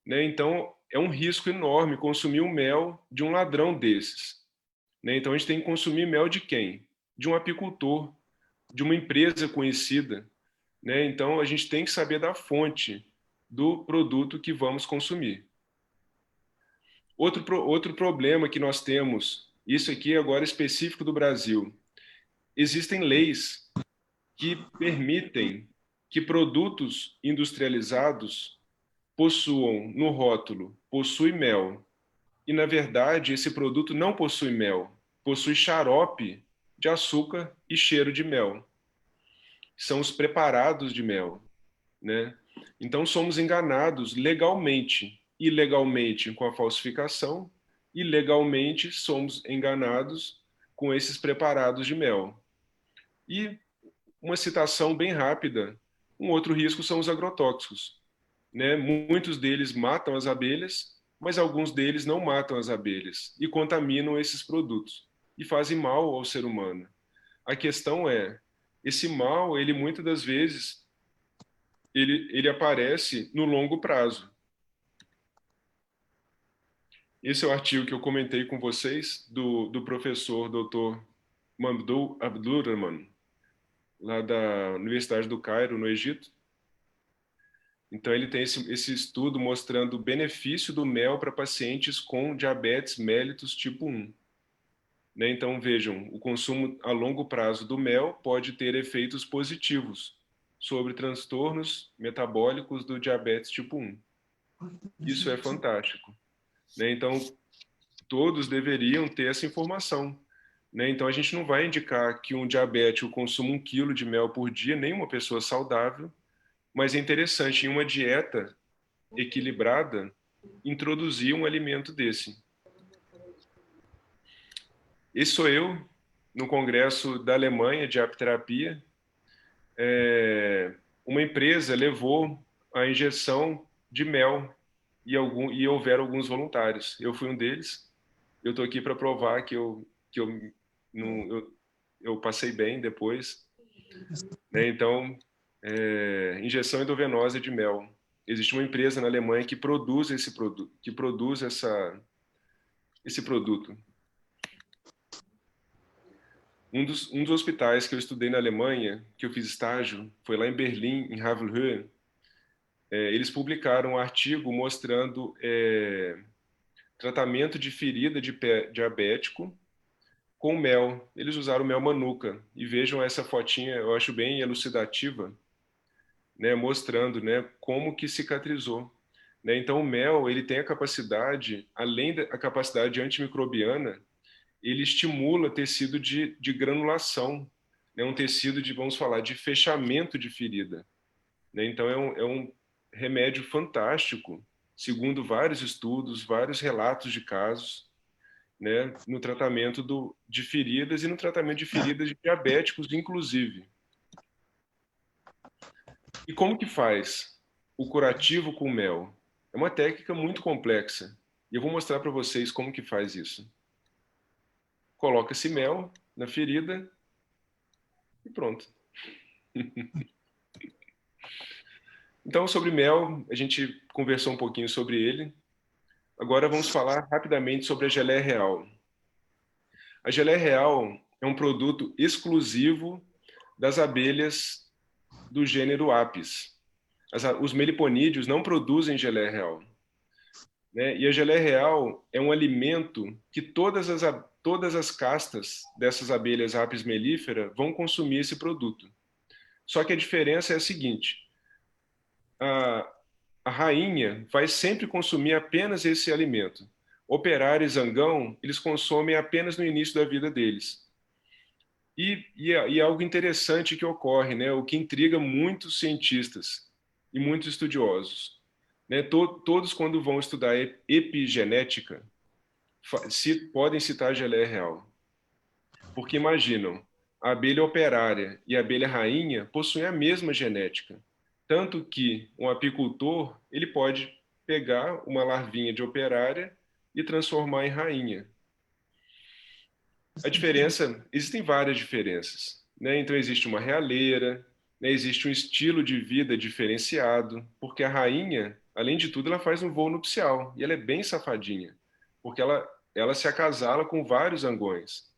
Né? Então, é um risco enorme consumir o mel de um ladrão desses. Né? Então, a gente tem que consumir mel de quem? De um apicultor, de uma empresa conhecida. Né? Então, a gente tem que saber da fonte do produto que vamos consumir. Outro problema que nós temos, isso aqui agora específico do Brasil, existem leis que permitem que produtos industrializados possuam no rótulo, possui mel, e, na verdade, esse produto não possui mel, possui xarope de açúcar e cheiro de mel. São os preparados de mel, né? Então, somos enganados legalmente, ilegalmente com a falsificação, e legalmente somos enganados com esses preparados de mel. E uma citação bem rápida, um outro risco são os agrotóxicos, né? Muitos deles matam as abelhas, mas alguns deles não matam as abelhas e contaminam esses produtos e fazem mal ao ser humano. A questão é, esse mal, ele muitas das vezes, ele aparece no longo prazo. Esse é o artigo que eu comentei com vocês, do professor Dr. Mamdouh Abdurrahman, lá da Universidade do Cairo, no Egito. Então, ele tem esse estudo mostrando o benefício do mel para pacientes com diabetes mellitus tipo 1. Né? Então, vejam, o consumo a longo prazo do mel pode ter efeitos positivos sobre transtornos metabólicos do diabetes tipo 1. Isso é fantástico. Né? Então, todos deveriam ter essa informação. Né? Então, a gente não vai indicar que um diabético consuma 1 quilo de mel por dia, nem uma pessoa saudável, mas é interessante, em uma dieta equilibrada, introduzir um alimento desse. Esse sou eu, no congresso da Alemanha de apiterapia. Uma empresa levou a injeção de mel e houveram alguns voluntários. Eu fui um deles. Eu estou aqui para provar que eu passei bem depois. Né? Então, injeção endovenosa de mel. Existe uma empresa na Alemanha que produz esse produto, esse produto. Um dos hospitais que eu estudei na Alemanha, que eu fiz estágio, foi lá em Berlim, em Havelhöhe. Eles publicaram um artigo mostrando tratamento de ferida de pé diabético com mel. Eles usaram mel manuka. E vejam essa fotinha, eu acho bem elucidativa, né, mostrando, né, como que cicatrizou. Né? Então, o mel, ele tem a capacidade, além da capacidade antimicrobiana, ele estimula tecido de granulação, né? Um tecido de, vamos falar, de fechamento de ferida. Né? Então, é um remédio fantástico, segundo vários estudos, vários relatos de casos, né? No tratamento de feridas e no tratamento de feridas de diabéticos, inclusive. E como que faz o curativo com mel? É uma técnica muito complexa. E eu vou mostrar para vocês como que faz isso. Coloca-se mel na ferida e pronto. Então, sobre mel, a gente conversou um pouquinho sobre ele. Agora vamos falar rapidamente sobre a geleia real. A geleia real é um produto exclusivo das abelhas do gênero Apis. Os meliponídeos não produzem geleia real. Né? E a geleia real é um alimento que todas as castas dessas abelhas Apis mellifera vão consumir esse produto. Só que a diferença é a seguinte: a rainha vai sempre consumir apenas esse alimento. Operário e zangão, eles consomem apenas no início da vida deles. E algo interessante que ocorre, né? O que intriga muitos cientistas e muitos estudiosos. Né? Todos, quando vão estudar epigenética, podem citar a geleia real. Porque imaginam, a abelha operária e a abelha rainha possuem a mesma genética. Tanto que um apicultor, ele pode pegar uma larvinha de operária e transformar em rainha. A diferença, existem várias diferenças. Né? Então existe uma realeira, né? Existe um estilo de vida diferenciado, porque a rainha, além de tudo, ela faz um voo nupcial, e ela é bem safadinha, porque ela se acasala com vários zangões.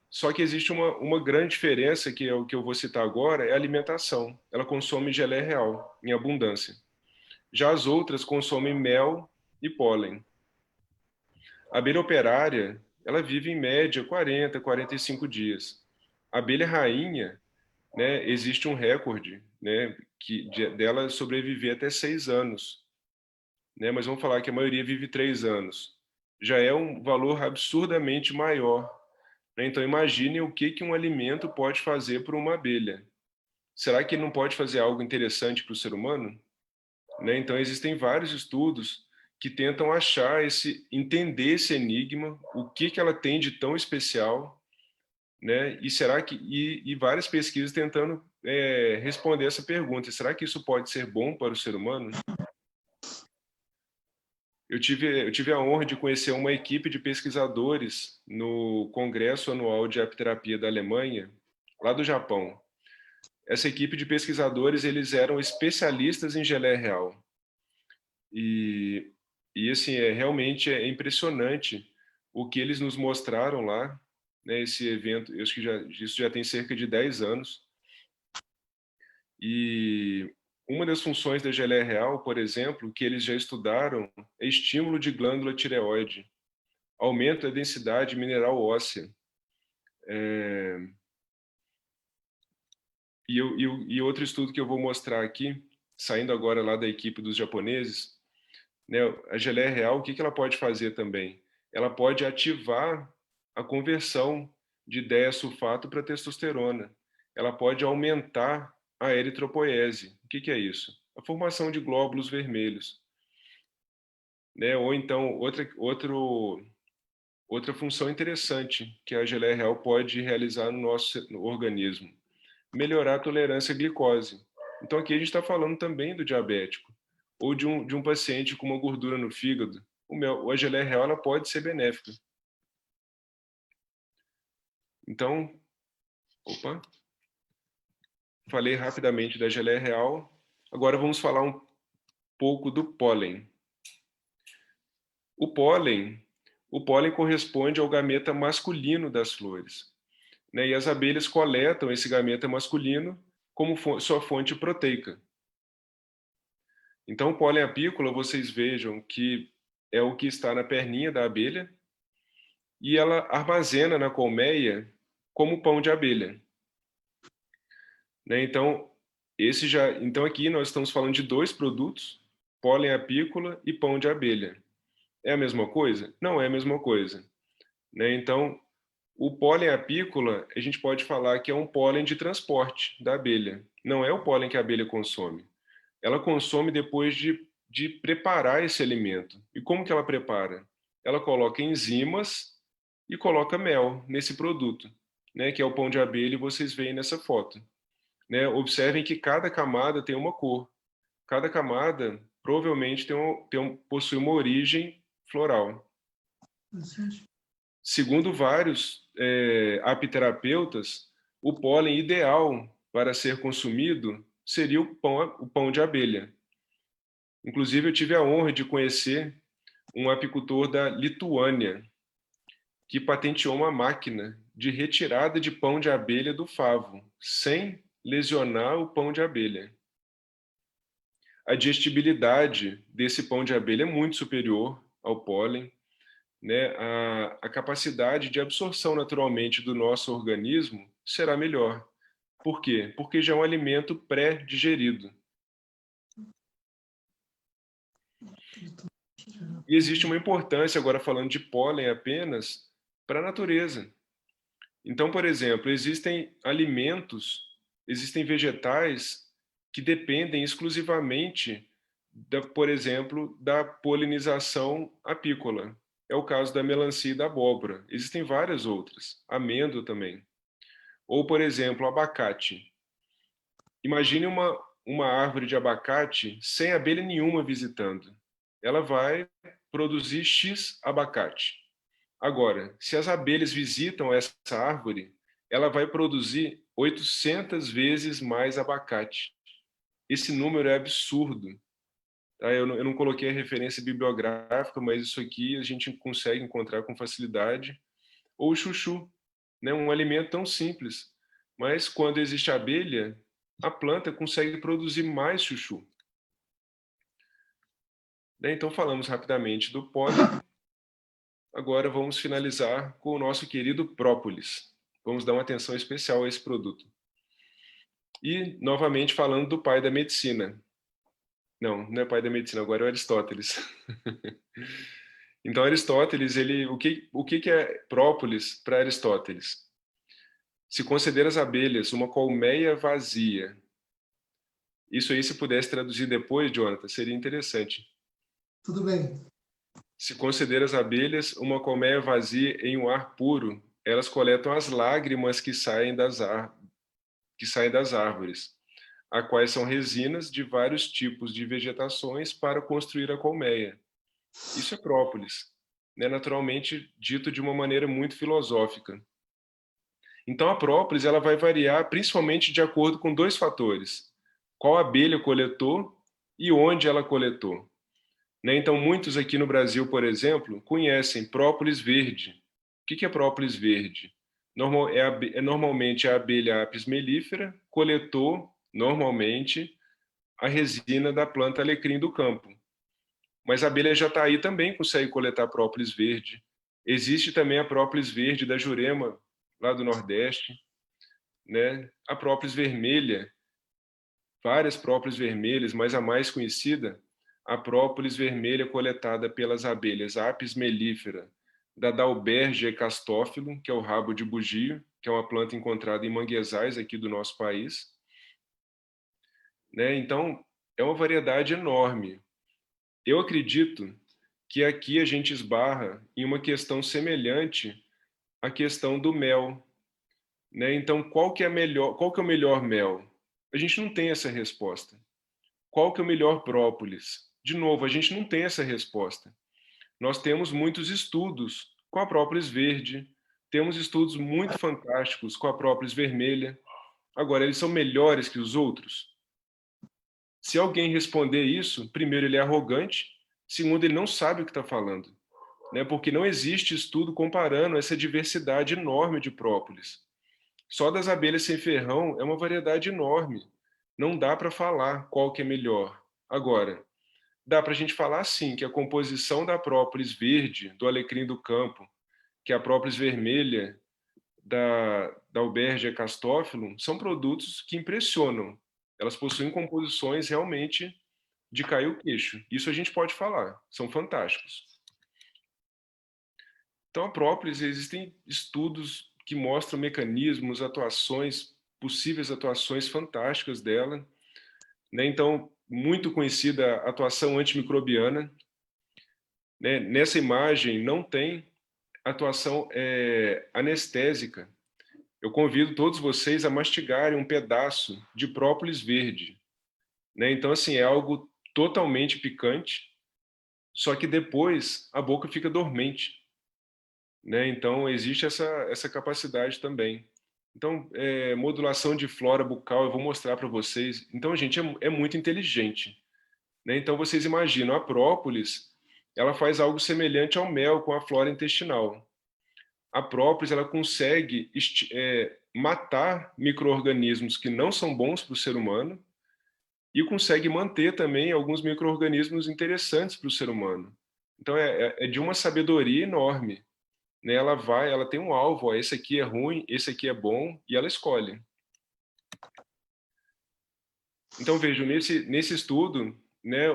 Só que existe uma grande diferença, que é o que eu vou citar agora, é a alimentação. Ela consome geleia real, em abundância. Já as outras consomem mel e pólen. A abelha operária, ela vive em média 40, 45 dias. A abelha rainha, né, existe um recorde, né, dela sobreviver até 6 anos. né? Mas vamos falar que a maioria vive 3 anos. Já é um valor absurdamente maior, né? Então, imagine o que um alimento pode fazer para uma abelha. Será que ele não pode fazer algo interessante para o ser humano? Né? Então, existem vários estudos que tentam entender esse enigma, o que ela tem de tão especial, né? E será que e várias pesquisas tentando responder essa pergunta: será que isso pode ser bom para o ser humano? Eu tive a honra de conhecer uma equipe de pesquisadores no Congresso Anual de Apiterapia da Alemanha, lá do Japão. Essa equipe de pesquisadores, eles eram especialistas em geleia real. E assim, realmente é impressionante o que eles nos mostraram lá, né, esse evento. Eu acho que isso já tem cerca de 10 anos. E uma das funções da geleia real, por exemplo, que eles já estudaram, é estímulo de glândula tireoide, aumento da densidade mineral óssea. E outro estudo que eu vou mostrar aqui, saindo agora lá da equipe dos japoneses, né, a geleia real, o que ela pode fazer também? Ela pode ativar a conversão de disulfato para testosterona. Ela pode aumentar a eritropoese. O que é isso? A formação de glóbulos vermelhos. Né? Ou então, outra função interessante que a geleia real pode realizar no nosso organismo: melhorar a tolerância à glicose. Então, aqui a gente está falando também do diabético, ou de um paciente com uma gordura no fígado. A geleia real ela pode ser benéfica. Então, falei rapidamente da geleia real. Agora vamos falar um pouco do pólen. O pólen corresponde ao gameta masculino das flores, né? E as abelhas coletam esse gameta masculino como sua fonte proteica. Então, o pólen apícola, vocês vejam que é o que está na perninha da abelha, e ela armazena na colmeia como pão de abelha. Né? Então, então aqui nós estamos falando de 2 produtos, pólen apícola e pão de abelha. É a mesma coisa? Não é a mesma coisa. Né? Então, o pólen apícola, a gente pode falar que é um pólen de transporte da abelha. Não é o pólen que a abelha consome. Ela consome depois de preparar esse alimento. E como que ela prepara? Ela coloca enzimas e coloca mel nesse produto, né, que é o pão de abelha, e vocês veem nessa foto. Né? Observem que cada camada tem uma cor. Cada camada provavelmente possui uma origem floral. Segundo vários apiterapeutas, o pólen ideal para ser consumido seria o pão de abelha. Inclusive, eu tive a honra de conhecer um apicultor da Lituânia que patenteou uma máquina de retirada de pão de abelha do favo, sem lesionar o pão de abelha. A digestibilidade desse pão de abelha é muito superior ao pólen, né? A capacidade de absorção naturalmente do nosso organismo será melhor. Por quê? Porque já é um alimento pré-digerido. E existe uma importância, agora falando de pólen apenas, para a natureza. Então, por exemplo, existem vegetais que dependem exclusivamente, por exemplo, da polinização apícola. É o caso da melancia e da abóbora. Existem várias outras, amêndoa também. Ou, por exemplo, abacate. Imagine uma árvore de abacate sem abelha nenhuma visitando. Ela vai produzir X abacate. Agora, se as abelhas visitam essa árvore, ela vai produzir 800 vezes mais abacate. Esse número é absurdo. Tá? Eu não coloquei a referência bibliográfica, mas isso aqui a gente consegue encontrar com facilidade. Ou o chuchu, né? Um alimento tão simples. Mas quando existe abelha, a planta consegue produzir mais chuchu. Então falamos rapidamente do pólen. Agora vamos finalizar com o nosso querido própolis. Vamos dar uma atenção especial a esse produto. E, novamente, falando do pai da medicina. Não, não é pai da medicina, agora é o Aristóteles. Então, Aristóteles, o que é própolis para Aristóteles? Se considera as abelhas uma colmeia vazia. Isso aí, se pudesse traduzir depois, Jonathan, seria interessante. Tudo bem. Se considera as abelhas uma colmeia vazia em um ar puro, elas coletam as lágrimas que saem das árvores, a quais são resinas de vários tipos de vegetações para construir a colmeia. Isso é própolis, né? Naturalmente dito de uma maneira muito filosófica. Então, a própolis ela vai variar principalmente de acordo com dois fatores: qual abelha coletou e onde ela coletou. Né? Então, muitos aqui no Brasil, por exemplo, conhecem própolis verde. O que é própolis verde? Normalmente a abelha Apis mellifera coletou, normalmente, a resina da planta alecrim do campo. Mas a abelha jataí também consegue coletar própolis verde. Existe também a própolis verde da Jurema, lá do Nordeste, né? A própolis vermelha, várias própolis vermelhas, mas a mais conhecida, a própolis vermelha coletada pelas abelhas Apis mellifera, da Dalbergia castófilo, que é o rabo de bugio, que é uma planta encontrada em manguezais aqui do nosso país. Né? Então, é uma variedade enorme. Eu acredito que aqui a gente esbarra em uma questão semelhante à questão do mel. Né? Então, qual que é o melhor mel? A gente não tem essa resposta. Qual que é o melhor própolis? De novo, a gente não tem essa resposta. Nós temos muitos estudos com a própolis verde, temos estudos muito fantásticos com a própolis vermelha. Agora, eles são melhores que os outros? Se alguém responder isso, primeiro, ele é arrogante, segundo, ele não sabe o que está falando, né? Porque não existe estudo comparando essa diversidade enorme de própolis. Só das abelhas sem ferrão é uma variedade enorme. Não dá para falar qual que é melhor. Agora, dá para a gente falar sim que a composição da própolis verde, do alecrim do campo, que é a própolis vermelha da Albergia castófilo, são produtos que impressionam. Elas possuem composições realmente de cair o queixo. Isso a gente pode falar, são fantásticos. Então, a própolis, existem estudos que mostram mecanismos, possíveis atuações fantásticas dela. Né? Então, muito conhecida a atuação antimicrobiana. Né? Nessa imagem não tem atuação anestésica. Eu convido todos vocês a mastigarem um pedaço de própolis verde. Né? Então, assim, é algo totalmente picante, só que depois a boca fica dormente. Né? Então, existe essa capacidade também. Então, modulação de flora bucal, eu vou mostrar para vocês. Então, gente, é muito inteligente. Né? Então, vocês imaginam, a própolis, ela faz algo semelhante ao mel com a flora intestinal. A própolis, ela consegue matar micro-organismos que não são bons para o ser humano e consegue manter também alguns micro-organismos interessantes para o ser humano. Então, é de uma sabedoria enorme. Né? Ela tem um alvo, ó, esse aqui é ruim, esse aqui é bom, e ela escolhe. Então, vejam, nesse estudo, né,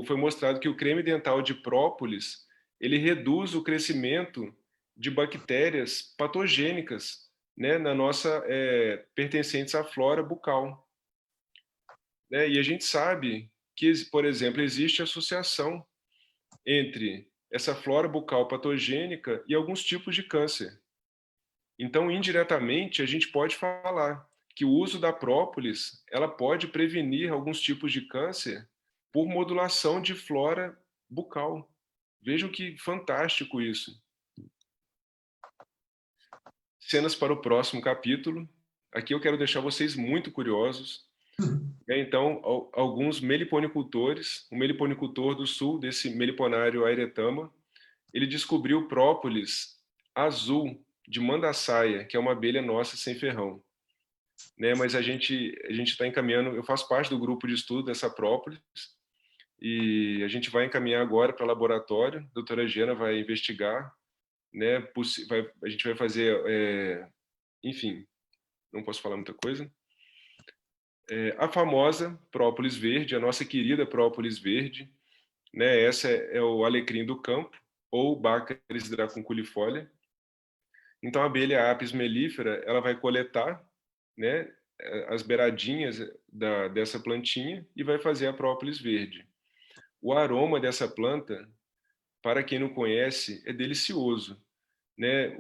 foi mostrado que o creme dental de própolis, ele reduz o crescimento de bactérias patogênicas, né, pertencentes à flora bucal. Né? E a gente sabe que, por exemplo, existe associação entre essa flora bucal patogênica e alguns tipos de câncer. Então, indiretamente, a gente pode falar que o uso da própolis, ela pode prevenir alguns tipos de câncer por modulação de flora bucal. Vejam que fantástico isso. Cenas para o próximo capítulo. Aqui eu quero deixar vocês muito curiosos. Então, alguns meliponicultores, o meliponicultor do sul, desse meliponário Aeretama, ele descobriu própolis azul de mandaçaia, que é uma abelha nossa sem ferrão. Né? Mas a gente está encaminhando, eu faço parte do grupo de estudo dessa própolis, e a gente vai encaminhar agora para laboratório, a doutora Gena vai investigar, né? A gente vai fazer, enfim, não posso falar muita coisa, A famosa própolis verde, a nossa querida própolis verde, né? Essa é o alecrim do campo, ou Baccharis dracunculifolia. Então, a abelha Apis mellifera, ela vai coletar, né, as beiradinhas dessa plantinha e vai fazer a própolis verde. O aroma dessa planta, para quem não conhece, é delicioso, né?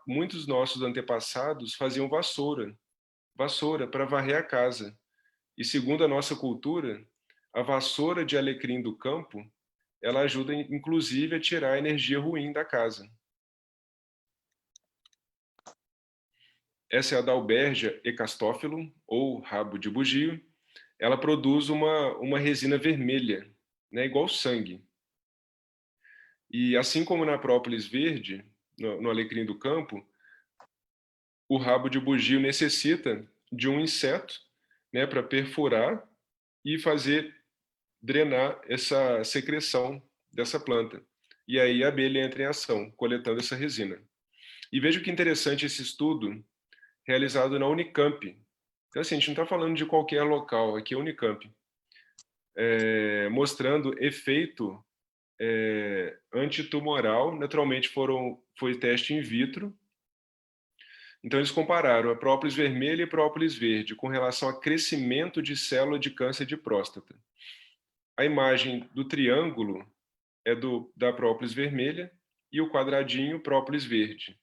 Muitos nossos antepassados faziam vassoura para varrer a casa. E segundo a nossa cultura, a vassoura de alecrim do campo, ela ajuda inclusive a tirar a energia ruim da casa. Essa é a Dalbergia ecastophyllum, ou rabo de bugio. Ela produz uma resina vermelha, né, igual sangue. E assim como na própolis verde, no alecrim do campo, o rabo de bugio necessita de um inseto, né, para perfurar e fazer drenar essa secreção dessa planta. E aí a abelha entra em ação, coletando essa resina. E veja que interessante esse estudo realizado na Unicamp. Então, assim, a gente não está falando de qualquer local, aqui é Unicamp, mostrando efeito antitumoral. Naturalmente foi teste in vitro. Então eles compararam a própolis vermelha e própolis verde com relação a crescimento de célula de câncer de próstata. A imagem do triângulo é da própolis vermelha e o quadradinho própolis verde.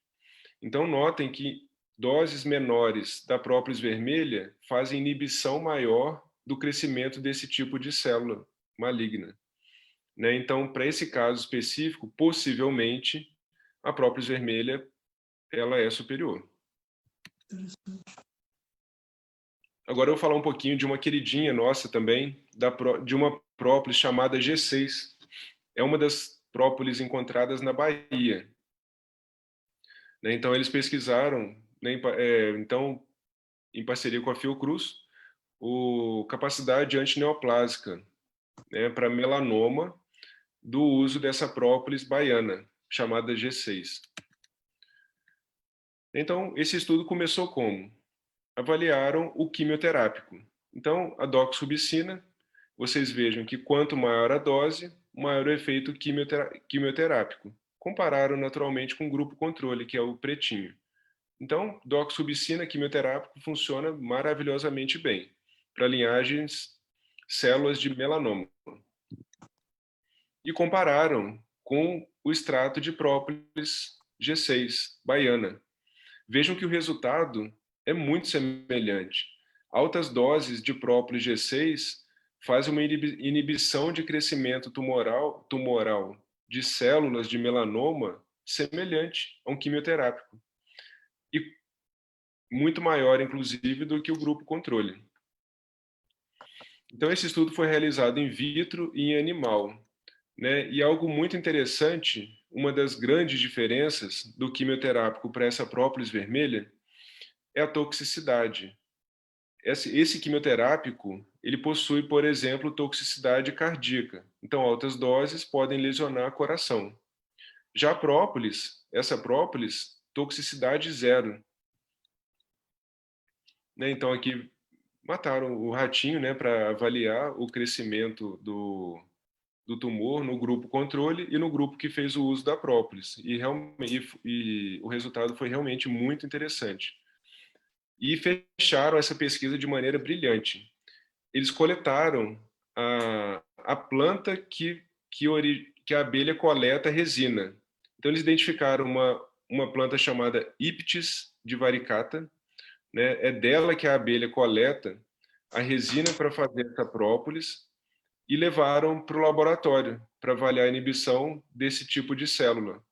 Então notem que doses menores da própolis vermelha fazem inibição maior do crescimento desse tipo de célula maligna, né? Então, para esse caso específico, possivelmente, a própolis vermelha ela é superior. Agora eu vou falar um pouquinho de uma queridinha nossa também, de uma própolis chamada G6. É uma das própolis encontradas na Bahia. Né? Então, eles pesquisaram, né, então, em parceria com a Fiocruz, capacidade antineoplásica, né, para melanoma do uso dessa própolis baiana, chamada G6. Então, esse estudo começou como? Avaliaram o quimioterápico. Então, a doxorubicina, vocês vejam que quanto maior a dose, maior o efeito quimioterápico. Compararam naturalmente com o grupo controle, que é o pretinho. Então, doxorubicina quimioterápico funciona maravilhosamente bem para linhagens células de melanoma. E compararam com o extrato de própolis G6 baiana. Vejam que o resultado é muito semelhante. Altas doses de própolis G6 fazem uma inibição de crescimento tumoral de células de melanoma semelhante a um quimioterápico. E muito maior, inclusive, do que o grupo controle. Então, esse estudo foi realizado in vitro e em animal, né? E algo muito interessante, uma das grandes diferenças do quimioterápico para essa própolis vermelha é a toxicidade. Esse quimioterápico, ele possui, por exemplo, toxicidade cardíaca. Então, altas doses podem lesionar o coração. Já a própolis, essa própolis, toxicidade zero. Né? Então, aqui mataram o ratinho, né, para avaliar o crescimento do tumor no grupo controle e no grupo que fez o uso da própolis. E o resultado foi realmente muito interessante. E fecharam essa pesquisa de maneira brilhante. Eles coletaram a planta que a abelha coleta resina. Então, eles identificaram uma planta chamada Iptis divaricata, né? É dela que a abelha coleta a resina para fazer essa própolis e levaram para o laboratório para avaliar a inibição desse tipo de célula.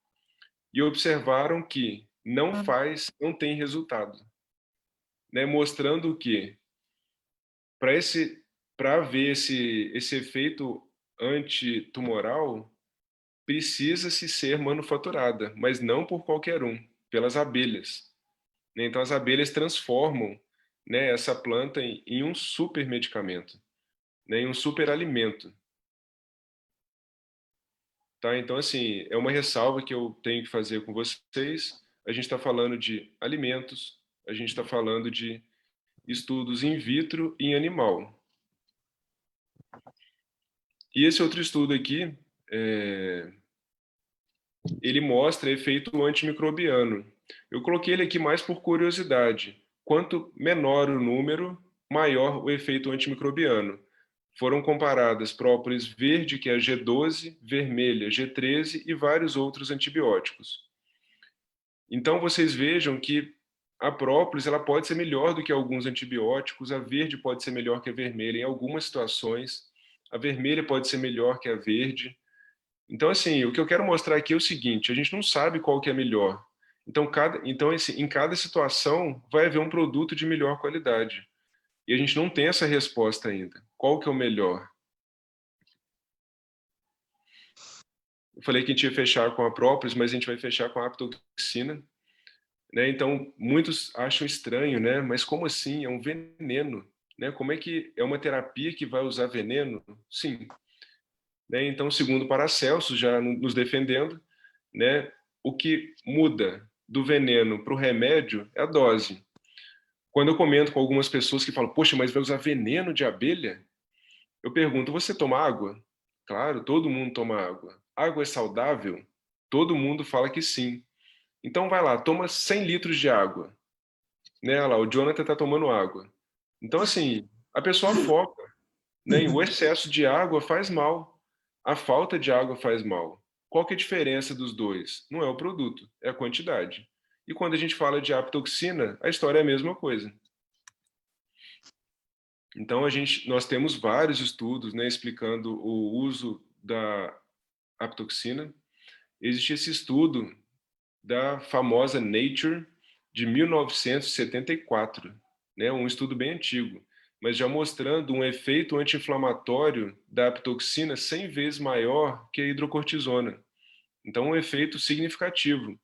E observaram que não tem resultado, né? Mostrando que para ver esse efeito antitumoral, precisa-se ser manufaturada, mas não por qualquer um, pelas abelhas. Então, as abelhas transformam, né, essa planta em um super medicamento, né, em um super alimento. Tá? Então, assim, é uma ressalva que eu tenho que fazer com vocês. A gente está falando de alimentos, a gente está falando de estudos in vitro e em animal. E esse outro estudo aqui, ele mostra efeito antimicrobiano. Eu coloquei ele aqui mais por curiosidade. Quanto menor o número, maior o efeito antimicrobiano. Foram comparadas própolis verde, que é a G12, vermelha, G13 e vários outros antibióticos. Então, vocês vejam que a própolis ela pode ser melhor do que alguns antibióticos, a verde pode ser melhor que a vermelha em algumas situações, a vermelha pode ser melhor que a verde. Então, assim, o que eu quero mostrar aqui é o seguinte, a gente não sabe qual que é melhor. Então, em cada situação, vai haver um produto de melhor qualidade. E a gente não tem essa resposta ainda. Qual que é o melhor? Eu falei que a gente ia fechar com a própolis, mas a gente vai fechar com a aptoxina. Né? Então, muitos acham estranho, né? Mas como assim? É um veneno. Né? Como é que é uma terapia que vai usar veneno? Sim. Né? Então, segundo Paracelsus, já nos defendendo, né? O que muda do veneno para o remédio é a dose. Quando eu comento com algumas pessoas que falam, poxa, mas vai usar veneno de abelha? Eu pergunto, você toma água? Claro, todo mundo toma água. Água é saudável? Todo mundo fala que sim. Então vai lá, toma 100 litros de água. Né? Olha lá, o Jonathan está tomando água. Então, assim, a pessoa foca. Né? E o excesso de água faz mal. A falta de água faz mal. Qual que é a diferença dos dois? Não é o produto, é a quantidade. E quando a gente fala de aptoxina, a história é a mesma coisa. Então, nós temos vários estudos, né, explicando o uso da aptoxina. Existe esse estudo da famosa Nature, de 1974, né, um estudo bem antigo, mas já mostrando um efeito anti-inflamatório da aptoxina 100 vezes maior que a hidrocortisona. Então, um efeito significativo.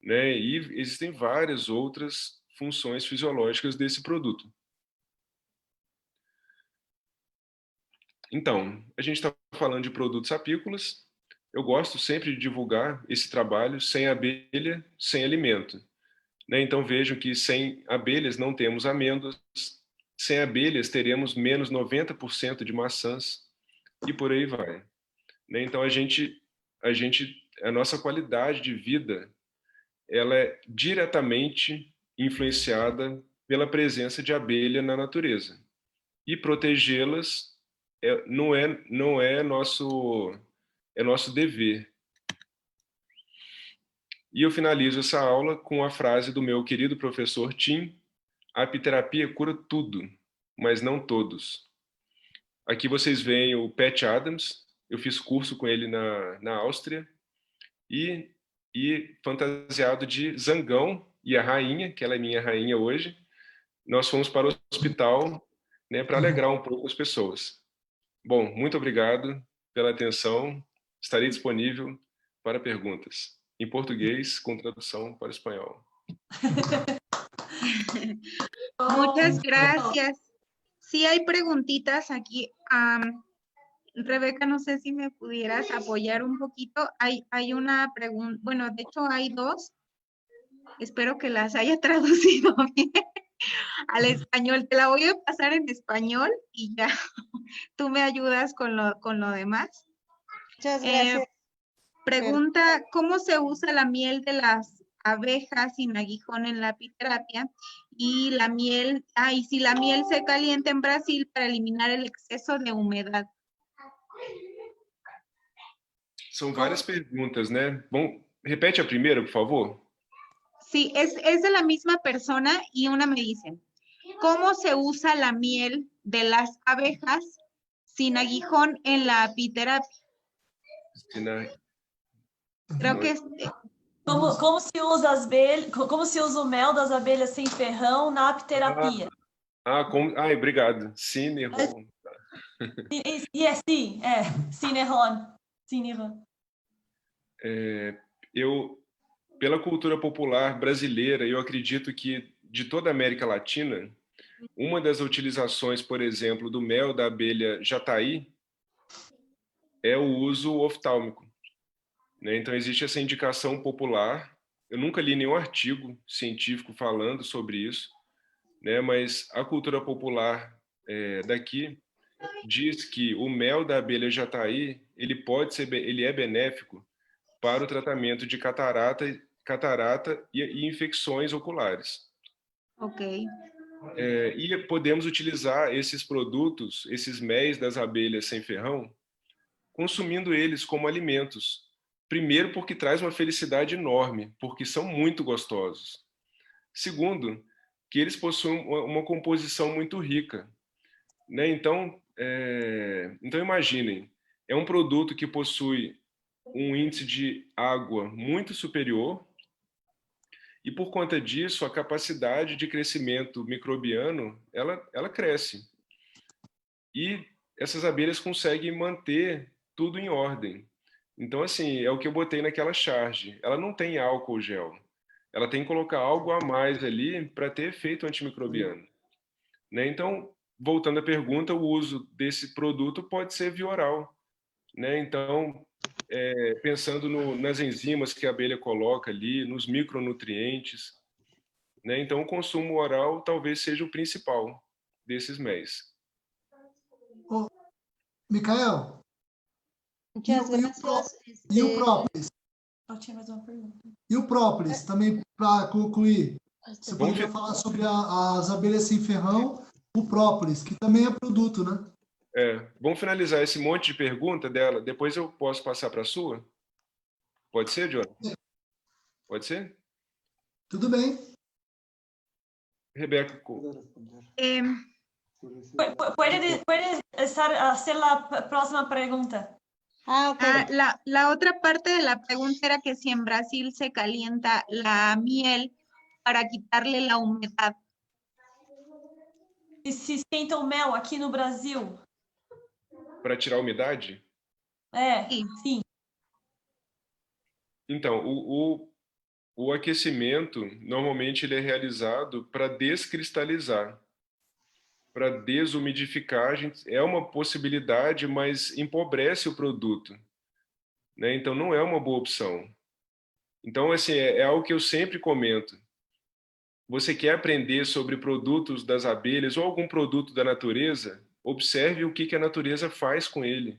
Né, e existem várias outras funções fisiológicas desse produto. Então, a gente está falando de produtos apícolas. Eu gosto sempre de divulgar esse trabalho sem abelha, sem alimento. Né? Então, vejam que sem abelhas não temos amêndoas, sem abelhas teremos menos 90% de maçãs, e por aí vai. Né? Então, a nossa qualidade de vida, ela é diretamente influenciada pela presença de abelha na natureza. E protegê-las não é nosso dever. E eu finalizo essa aula com a frase do meu querido professor Tim: a apiterapia cura tudo, mas não todos. Aqui vocês veem o Pat Adams, eu fiz curso com ele na Áustria, e fantasiado de Zangão e a rainha, que ela é minha rainha hoje, nós fomos para o hospital, né, para alegrar um pouco as pessoas. Bom, muito obrigado pela atenção. Estarei disponível para perguntas, em português, com tradução para espanhol. Muchas gracias. Sí hay preguntitas aquí. Rebeca, no sé si me pudieras apoyar un poquito. Hay una pregunta, bueno, de hecho hay dos. Espero que las haya traducido bien al español. Te la voy a pasar en español y ya tú me ayudas con lo demás. Muchas gracias. Pregunta, ¿cómo se usa la miel de las abejas sin aguijón en la apiterapia? Y la miel, y si la miel se calienta en Brasil para eliminar el exceso de humedad. São várias perguntas, né? Bom, repete a primeira, por favor. Sí, es de la misma persona y una me dice, ¿cómo se usa la miel de las abejas sin aguijón en la apiterapia? Creo que Como se usa o mel das abelhas sem ferrão na apiterapia? Obrigado. Cinerron. Cinerron. Pela cultura popular brasileira, eu acredito que de toda a América Latina, uma das utilizações, por exemplo, do mel da abelha jataí é o uso oftálmico. Né? Então, existe essa indicação popular. Eu nunca li nenhum artigo científico falando sobre isso, né? Mas a cultura popular daqui diz que o mel da abelha jataí, ele é benéfico para o tratamento de catarata e infecções oculares. Ok. E podemos utilizar esses produtos, esses méis das abelhas sem ferrão, consumindo eles como alimentos. Primeiro, porque traz uma felicidade enorme, porque são muito gostosos. Segundo, que eles possuem uma composição muito rica, né? Então imaginem, é um produto que possui um índice de água muito superior e, por conta disso, a capacidade de crescimento microbiano, ela cresce. E essas abelhas conseguem manter tudo em ordem. Então, assim, é o que eu botei naquela charge. Ela não tem álcool gel. Ela tem que colocar algo a mais ali para ter efeito antimicrobiano, né? Então, voltando à pergunta, o uso desse produto pode ser via oral, né? Então, pensando nas enzimas que a abelha coloca ali, nos micronutrientes, né? Então, o consumo oral talvez seja o principal desses méis. Ô, Micael, Muchas gracias. e o própolis? Eu tinha mais uma pergunta. E o própolis, também para concluir? Você poderia falar sobre as abelhas sem ferrão, o própolis, que também é produto, né? Vamos finalizar esse monte de pergunta dela, depois eu posso passar para a sua? Pode ser, Jonathan? Pode ser? Tudo bem. Rebeca. Puede hacer la próxima pregunta. Ok. La otra parte de la pregunta era que si en Brasil se calienta la miel para quitarle la humedad. E se esquenta o mel aqui no Brasil? Para tirar a umidade? Sim. Então, o aquecimento, normalmente, ele é realizado para descristalizar. Para desumidificar, é uma possibilidade, mas empobrece o produto, né? Então, não é uma boa opção. Então, assim, é algo que eu sempre comento. Você quer aprender sobre produtos das abelhas ou algum produto da natureza? Observe o que a natureza faz com ele.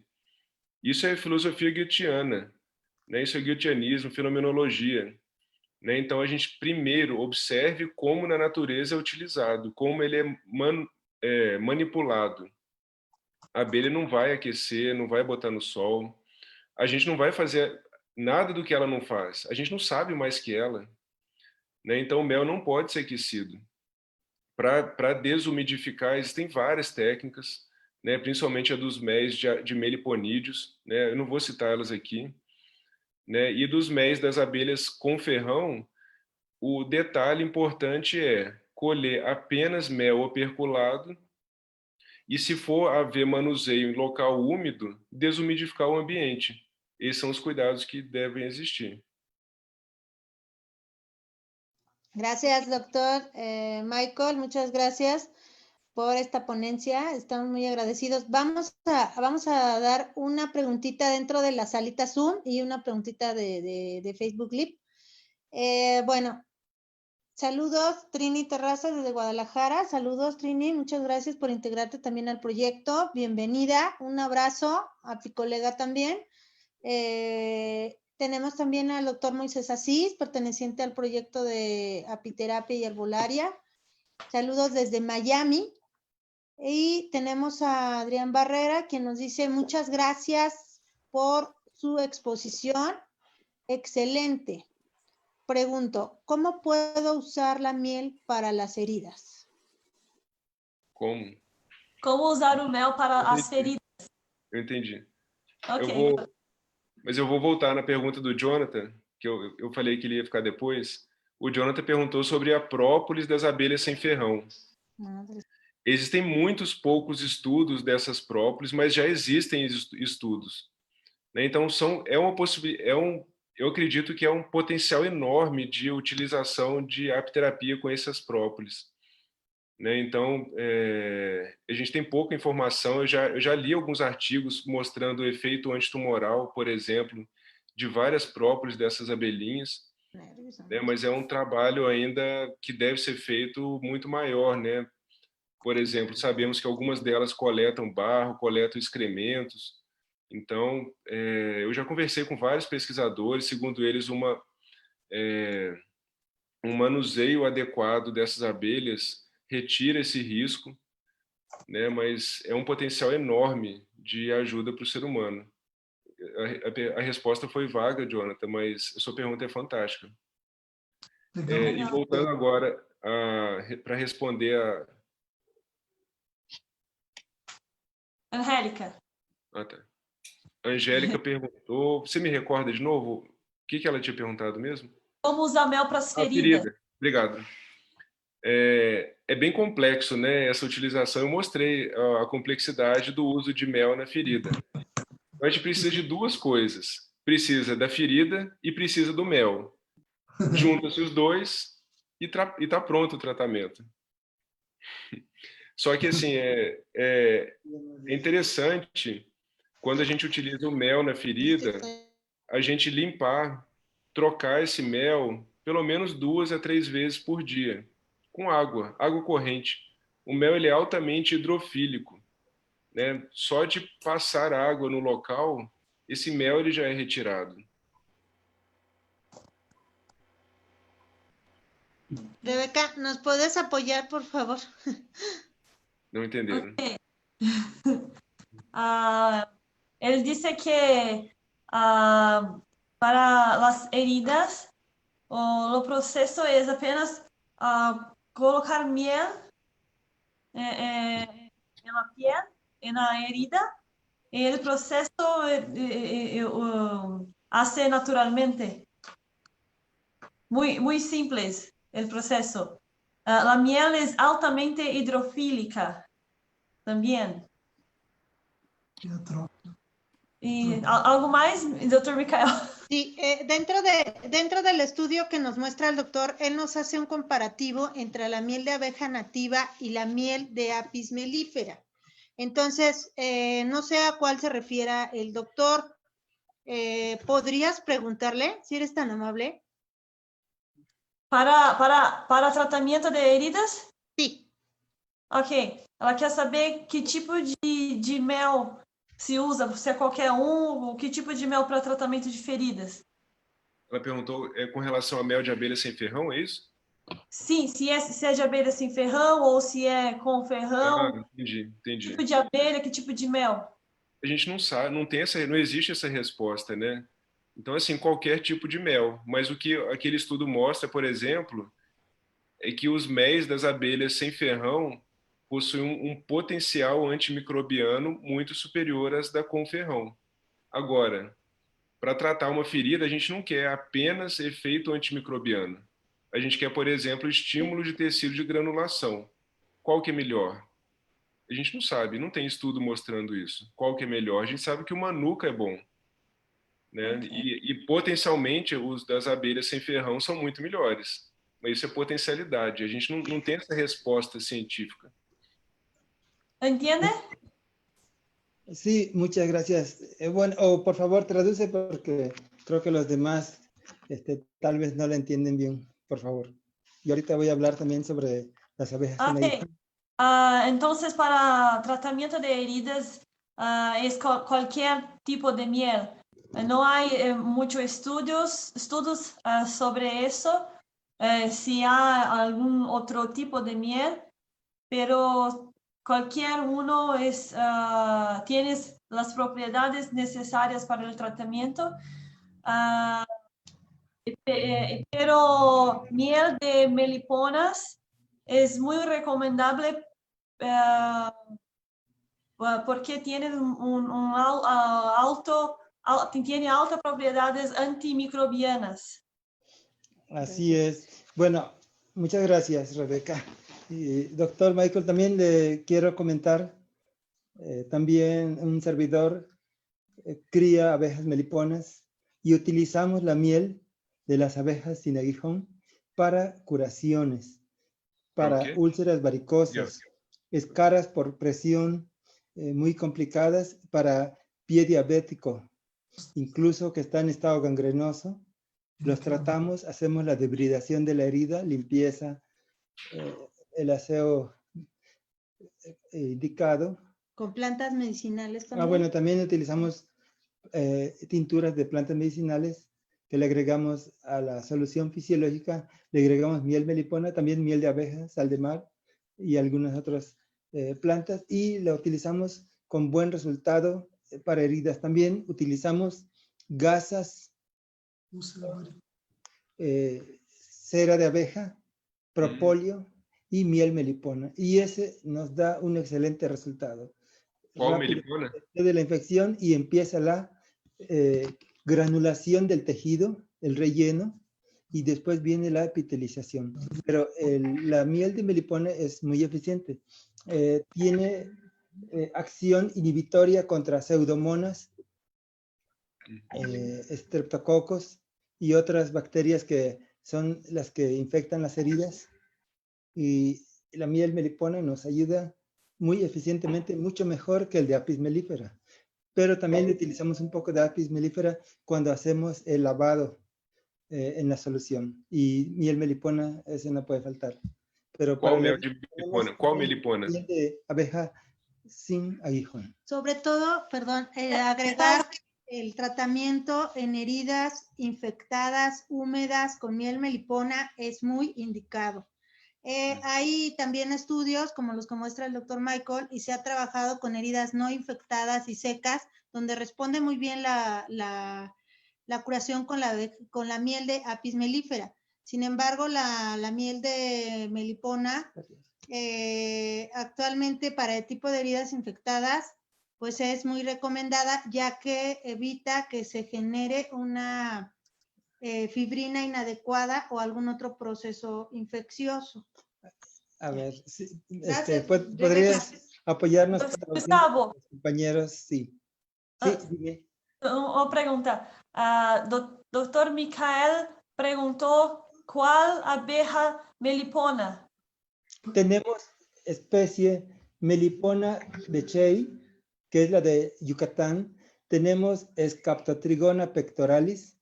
Isso é filosofia guiltiana, né? Isso é guiltianismo, fenomenologia, né? Então, a gente primeiro observe como na natureza é utilizado, como ele é manipulado. A abelha não vai aquecer, não vai botar no sol. A gente não vai fazer nada do que ela não faz. A gente não sabe mais que ela, né? Então, o mel não pode ser aquecido. Para desumidificar, existem várias técnicas, né? Principalmente a dos méis de meliponídeos, né? Eu não vou citar elas aqui, né? E dos méis das abelhas com ferrão, o detalhe importante é colher apenas mel operculado e, se for haver manuseio em local úmido, desumidificar o ambiente. Esses são os cuidados que devem existir. Gracias, doctor Michael. Muchas gracias por esta ponencia. Estamos muy agradecidos. Vamos a dar una preguntita dentro de la salita Zoom y una preguntita de Facebook Live. Bueno, saludos, Trini Terraza desde Guadalajara. Saludos, Trini. Muchas gracias por integrarte también al proyecto. Bienvenida. Un abrazo a tu colega también. Tenemos también al doctor Moisés Asís, perteneciente al proyecto de apiterapia y herbolaria. Saludos desde Miami. Y tenemos a Adrián Barrera, quien nos dice muchas gracias por su exposición. Excelente. Pregunto, ¿cómo puedo usar la miel para las heridas? Como? Como usar o mel para as feridas? Eu entendi. Ok. Mas eu vou voltar na pergunta do Jonathan, que eu falei que ele ia ficar depois. O Jonathan perguntou sobre a própolis das abelhas sem ferrão. Existem muitos poucos estudos dessas própolis, mas já existem estudos, né? Então, eu acredito que é um potencial enorme de utilização de apiterapia com essas própolis, né? Então, a gente tem pouca informação. Eu já li alguns artigos mostrando o efeito antitumoral, por exemplo, de várias própolis dessas abelhinhas, né? Mas é um trabalho ainda que deve ser feito muito maior, né? Por exemplo, sabemos que algumas delas coletam barro, coletam excrementos. Então, eu já conversei com vários pesquisadores, segundo eles, um manuseio adequado dessas abelhas retira esse risco, né? Mas é um potencial enorme de ajuda para o ser humano. A resposta foi vaga, Jonathan, mas a sua pergunta é fantástica. Legal. E voltando agora para responder a... Angélica. Ah, tá. A Angélica perguntou, você me recorda de novo? O que ela tinha perguntado mesmo? Como usar mel para as feridas? Ferida. Obrigado. É bem complexo, né? Essa utilização. Eu mostrei a complexidade do uso de mel na ferida. A gente precisa de duas coisas. Precisa da ferida e precisa do mel. Junta-se os dois e tá pronto o tratamento. Só que, assim, é interessante, quando a gente utiliza o mel na ferida, a gente limpar, trocar esse mel pelo menos 2 a 3 vezes por dia, com água corrente. O mel ele é altamente hidrofílico, né? Só de passar água no local, esse mel ele já é retirado. Rebeca, ¿nos puedes apoyar, por favor? Não entenderam? Okay. Ele disse que para as heridas, o processo é apenas colocar miel na piel, na herida, e o processo hace naturalmente. Muy simples el proceso. La miel es altamente hidrofílica también. ¿Y algo más, doctor Micael? Sí, dentro del estudio que nos muestra el doctor, él nos hace un comparativo entre la miel de abeja nativa y la miel de Apis mellifera. Entonces, no sé a cuál se refiera el doctor. ¿Podrías preguntarle, si eres tan amable? Para tratamento de heridas? Sí. Ok. Ela quer saber que tipo de mel se usa, se é qualquer um, que tipo de mel para tratamento de feridas. Ela perguntou com relação a mel de abelha sem ferrão, é isso? Sim, se é de abelha sem ferrão ou se é com ferrão. Entendi. Que tipo de abelha, que tipo de mel? A gente não sabe, não existe essa resposta, né? Então, assim, qualquer tipo de mel. Mas o que aquele estudo mostra, por exemplo, é que os méis das abelhas sem ferrão possuem um potencial antimicrobiano muito superior às da com ferrão. Agora, para tratar uma ferida, a gente não quer apenas efeito antimicrobiano. A gente quer, por exemplo, estímulo de tecido de granulação. Qual que é melhor? A gente não sabe, não tem estudo mostrando isso. Qual que é melhor? A gente sabe que o manuka é bom, né? E potencialmente os das abelhas sem ferrão são muito melhores. Mas isso é potencialidade. A gente não tem essa resposta científica. ¿Entiende? Sí, muchas gracias. Bueno, por favor, traduce porque creo que los demás tal vez no lo entienden bien, por favor. Y ahorita voy a hablar también sobre las abejas. Ok. Entonces, para tratamiento de heridas, es cualquier tipo de miel. No hay muchos estudos sobre eso, si hay algún otro tipo de miel, pero cualquier uno tiene las propiedades necesarias para el tratamiento. Pero miel de meliponas es muy recomendable porque tiene tiene altas propiedades antimicrobianas. Así es. Bueno, muchas gracias, Rebeca. Y, doctor Michael, también le quiero comentar, también un servidor cría abejas meliponas y utilizamos la miel de las abejas sin aguijón para curaciones, para úlceras varicosas, escaras por presión muy complicadas, para pie diabético, incluso que está en estado gangrenoso, los tratamos, hacemos la debridación de la herida, limpieza, el aseo indicado. Con plantas medicinales también. Bueno, también utilizamos tinturas de plantas medicinales que le agregamos a la solución fisiológica, le agregamos miel melipona, también miel de abeja, sal de mar y algunas otras plantas, y la utilizamos con buen resultado para heridas. También utilizamos gasas, cera de abeja, propóleo y miel melipona, y ese nos da un excelente resultado. ¿Cuál Rápido, melipona? de la infección, y empieza la granulación del tejido, el relleno, y después viene la epitelización. Pero la miel de melipona es muy eficiente. Tiene acción inhibitoria contra pseudomonas, estreptococos y otras bacterias que son las que infectan las heridas. Y la miel melipona nos ayuda muy eficientemente, mucho mejor que el de apis mellifera. Pero también utilizamos un poco de apis mellifera cuando hacemos el lavado en la solución. Y miel melipona, ese no puede faltar. Pero para ¿Cuál miel de melipona? ¿Cuál melipona? miel de abeja sin aguijón. Sobre todo, perdón, agregar el tratamiento en heridas infectadas, húmedas, con miel melipona es muy indicado. Hay también estudios como los que muestra el doctor Michael, y se ha trabajado con heridas no infectadas y secas, donde responde muy bien la curación con la miel de apis mellifera. Sin embargo, la miel de melipona, actualmente para el tipo de heridas infectadas, pues es muy recomendada, ya que evita que se genere una fibrina inadecuada o algún otro proceso infeccioso. A ver, sí, Gracias, ¿podrías apoyarnos, Gustavo, compañeros? Sí. Sí, dime. una pregunta. Doctor Michael preguntó cuál abeja melipona. Tenemos especie Melipona becei, que es la de Yucatán. Tenemos Scaptotrigona pectoralis.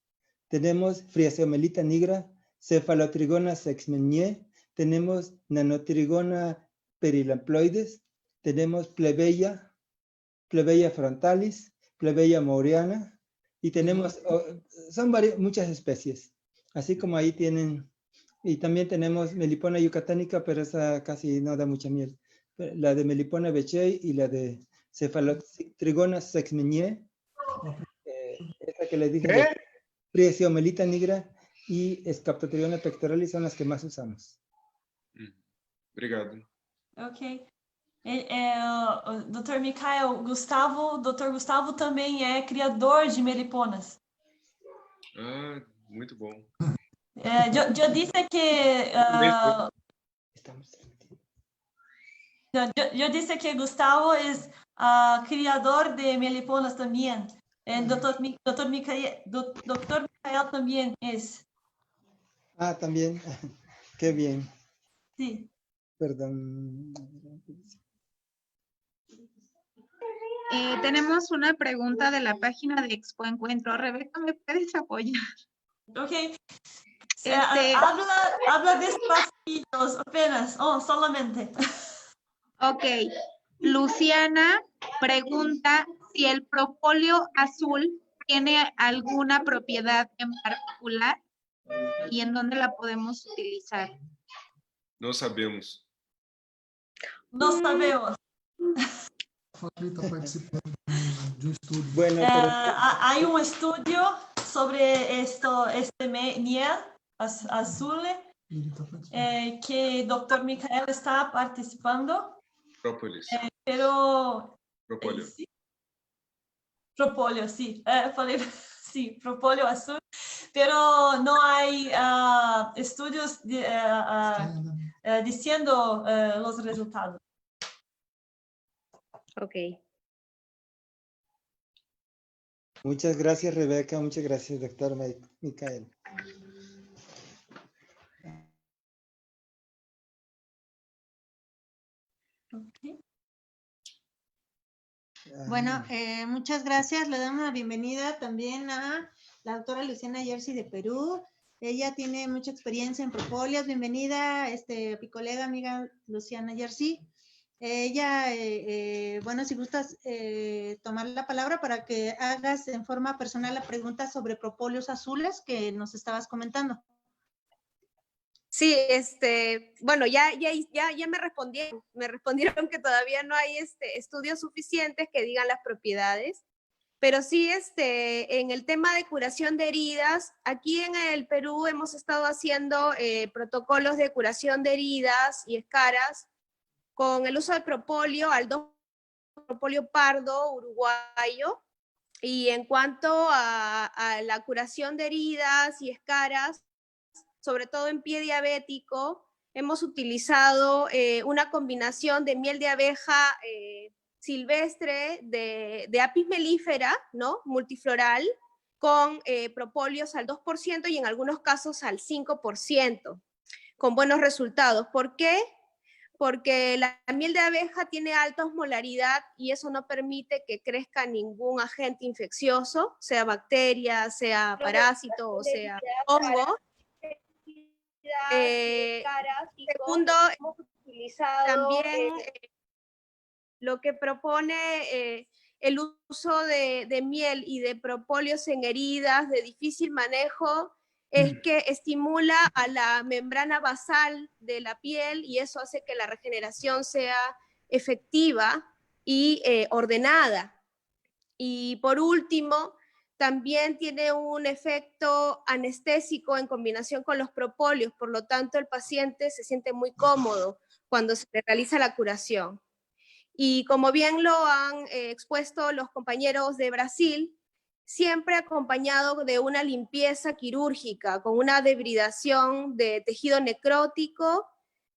Tenemos Phriasiomelita nigra, Cephalotrigona sexmenie. Tenemos Nanotrigona perilamploides. Tenemos Plebeia frontalis, Plebeia maureana. Y tenemos, son muchas especies. Así como ahí tienen. Y también tenemos Melipona yucatánica, pero esa casi no da mucha miel. La de Melipona becei y la de Cephalotrigona sexmenie, esa que les dije, Phriasiomelita nigra y Scaptotrigona pectoralis son las que más usamos. Obrigado. Ok. Dr. Michael, Dr. Gustavo também é criador de meliponas. Ah, muito bom. Yo disse que yo disse que Gustavo es criador de meliponas también. Dr. Michael también es. Ah, también. Qué bien. Sí. Perdón. Tenemos una pregunta de la página de Expo Encuentro. Rebeca, ¿me puedes apoyar? Ok. Habla despacito, apenas. Solamente. Ok. Luciana pregunta si el propóleo azul tiene alguna propiedad en particular y en dónde la podemos utilizar. Não sabemos. No sabemos. Está participando de un estudio. Bueno, Hay un estudio sobre este miel azul que Dr. Michael está participando. Própolis. Pero Propóleo. sí. Propóleo, sí. Falei, sí, propóleo azul. Pero no hay estudios diciendo los resultados. Ok. muchas gracias, Rebeca. Muchas gracias, doctor Michael. Okay. Bueno, muchas gracias. Le damos la bienvenida también a la doctora Luciana Jersey de Perú. Ella tiene mucha experiencia en propóleos. Bienvenida, mi colega, amiga Luciana Jersey. Ella, bueno, si gustas tomar la palabra para que hagas en forma personal la pregunta sobre propóleos azules que nos estabas comentando. Sí, bueno, ya me respondieron que todavía no hay estudios suficientes que digan las propiedades, pero sí, en el tema de curación de heridas, aquí en el Perú hemos estado haciendo protocolos de curación de heridas y escaras con el uso del propóleo, propóleo pardo uruguayo, y en cuanto a la curación de heridas y escaras, sobre todo en pie diabético, hemos utilizado una combinación de miel de abeja silvestre de Apis mellifera, ¿no? Multifloral, con propóleos al 2% y en algunos casos al 5%, con buenos resultados. ¿Por qué? Porque la miel de abeja tiene alta osmolaridad y eso no permite que crezca ningún agente infeccioso, sea bacteria, sea parásito o sea hongo. Segundo, hemos utilizado también lo que propone el uso de miel y de propóleos en heridas de difícil manejo, es que estimula a la membrana basal de la piel y eso hace que la regeneración sea efectiva y ordenada. Y por último, también tiene un efecto anestésico en combinación con los propóleos, por lo tanto el paciente se siente muy cómodo cuando se realiza la curación. Y como bien lo han expuesto los compañeros de Brasil, siempre acompañado de una limpieza quirúrgica, con una debridación de tejido necrótico,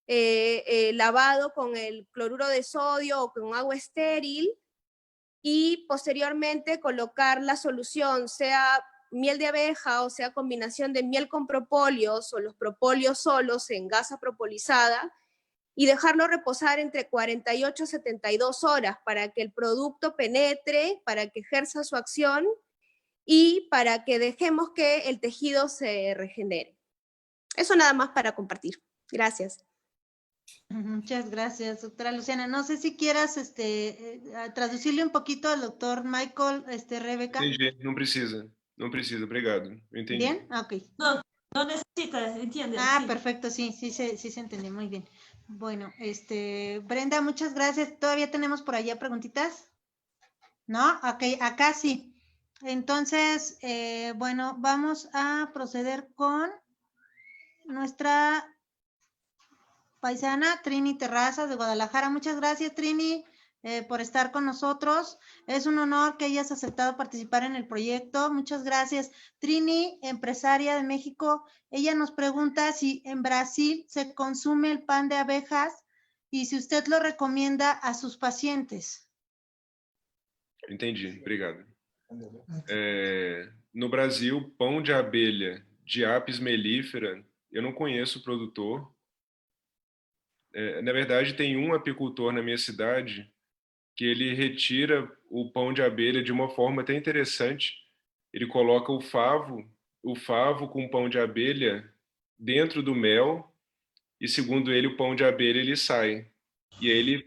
lavado con el cloruro de sodio o con agua estéril, y posteriormente colocar la solución, sea miel de abeja o sea combinación de miel con propóleos o los propóleos solos en gasa propolizada, y dejarlo reposar entre 48 y 72 horas para que el producto penetre, para que ejerza su acción y para que dejemos que el tejido se regenere. Eso nada más para compartir. Gracias. Muchas gracias, doctora Luciana. No sé si quieras traducirle un poquito al doctor Michael, Rebeca. Entendi, não precisa, obrigado. Eu entendi. ¿Bien? Ok. No necesita, entiende. Ah, sí. Perfecto, sí se entendió, muy bien. Bueno, Brenda, muchas gracias. ¿Todavía tenemos por allá preguntitas? ¿No? Ok, acá sí. Entonces, bueno, vamos a proceder con nuestra paisana Trini Terrazas de Guadalajara. Muchas gracias, Trini, por estar con nosotros. Es un honor que hayas aceptado participar en el proyecto. Muchas gracias. Trini, empresaria de México, ella nos pregunta si en Brasil se consume el pan de abejas y si usted lo recomienda a sus pacientes. Entendi, obrigado. No Brasil, pão de abelha de Apis mellifera, eu não conheço o produtor. Na verdade, tem um apicultor na minha cidade que ele retira o pão de abelha de uma forma até interessante. Ele coloca o favo com pão de abelha dentro do mel e, segundo ele, o pão de abelha ele sai. E aí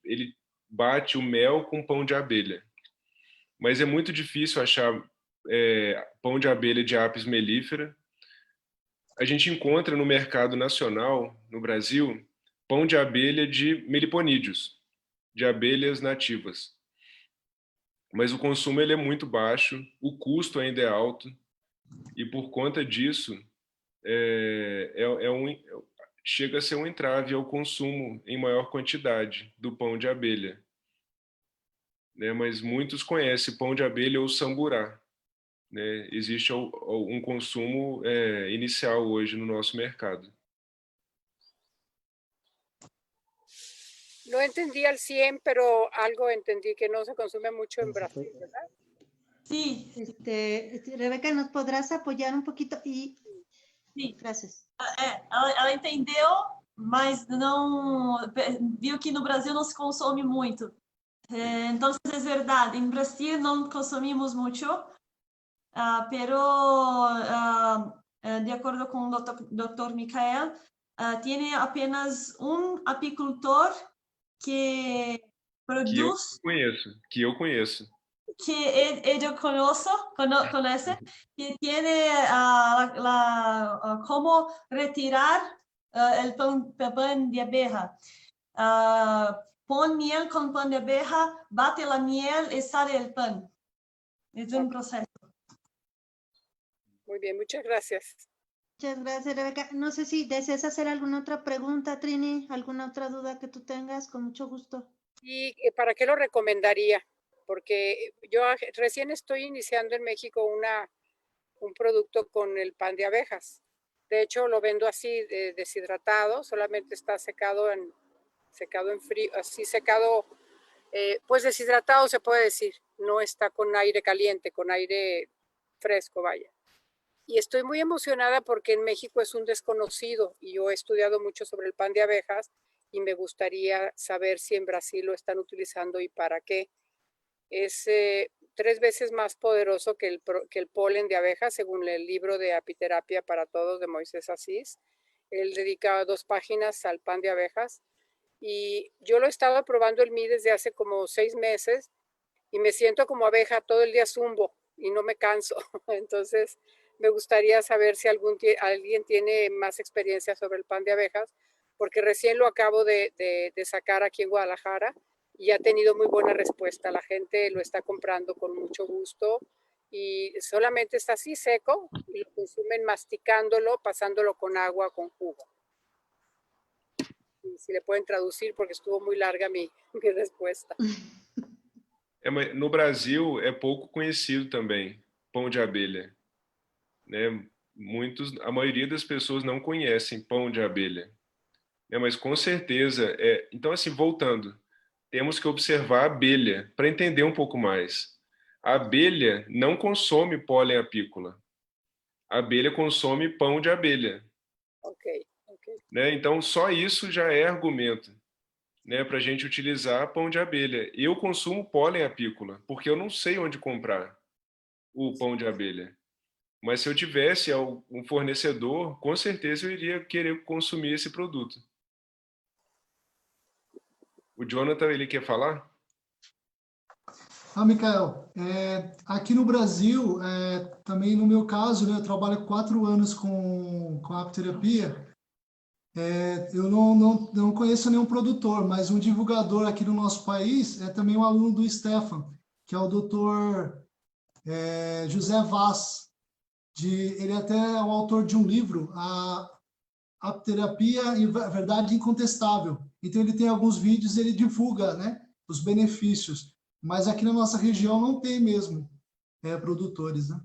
ele bate o mel com pão de abelha. Mas é muito difícil achar pão de abelha de Apis mellifera. A gente encontra no mercado nacional, no Brasil, pão de abelha de meliponídeos, de abelhas nativas. Mas o consumo ele é muito baixo, o custo ainda é alto, e por conta disso, chega a ser um entrave ao consumo em maior quantidade do pão de abelha. Mas muitos conhecem pão de abelha ou samburá. Existe um consumo inicial hoje no nosso mercado. No entendí al 100, pero algo entendí que no se consume mucho en Brasil, ¿verdad? Sí. Rebeca, ¿nos podrás apoyar un poquito? Sí. Gracias. Ela entendeu, mas não viu que no Brasil não se consome muito. Então, é verdade, em Brasil não consumimos muito. pero de acuerdo con el doctor Michael, tiene apenas un apicultor que produce... Que eu conheço. Que yo conoce, que tiene cómo retirar el pan de abeja. Pon miel con pan de abeja, bate la miel y sale el pan. Es un proceso. Muy bien, muchas gracias. Muchas gracias, Rebeca. No sé si deseas hacer alguna otra pregunta, Trini, alguna otra duda que tú tengas, con mucho gusto. ¿Y para qué lo recomendaría? Porque yo recién estoy iniciando en México un producto con el pan de abejas. De hecho, lo vendo así, deshidratado, solamente está secado en frío, así secado, pues deshidratado se puede decir. No está con aire caliente, con aire fresco, vaya. Y estoy muy emocionada porque en México es un desconocido y yo he estudiado mucho sobre el pan de abejas y me gustaría saber si en Brasil lo están utilizando y para qué. Es 3 veces más poderoso que el polen de abeja, según el libro de Apiterapia para Todos de Moisés Asís. Él dedica 2 páginas al pan de abejas. Y yo lo he estado probando el mí desde hace como 6 meses y me siento como abeja, todo el día zumbo y no me canso. Entonces, me gustaría saber si alguien tiene más experiencia sobre el pan de abejas, porque recién lo acabo de sacar aquí en Guadalajara y ha tenido muy buena respuesta. La gente lo está comprando con mucho gusto y solamente está así seco y lo consumen masticándolo, pasándolo con agua, con jugo. Y si le pueden traducir, porque estuvo muy larga mi respuesta. No Brasil é pouco conhecido também pão de abelha, né? A maioria das pessoas não conhecem pão de abelha, né? Mas com certeza então assim, voltando, temos que observar a abelha para entender um pouco mais. A abelha não consome pólen apícola. A abelha consome pão de abelha. Ok. Né? Então, só isso já é argumento, né, para a gente utilizar pão de abelha. Eu consumo pólen apícola, porque eu não sei onde comprar o pão de abelha. Mas se eu tivesse um fornecedor, com certeza eu iria querer consumir esse produto. O Jonathan, ele quer falar? Michael, aqui no Brasil, também no meu caso, né, eu trabalho 4 anos com a apiterapia. Eu não conheço nenhum produtor, mas um divulgador aqui no nosso país é também um aluno do Stefan, que é o doutor José Vaz. Ele até é o autor de um livro, a Apiterapia e Verdade Incontestável. Então, ele tem alguns vídeos, ele divulga, né, os benefícios. Mas aqui na nossa região não tem mesmo produtores, né,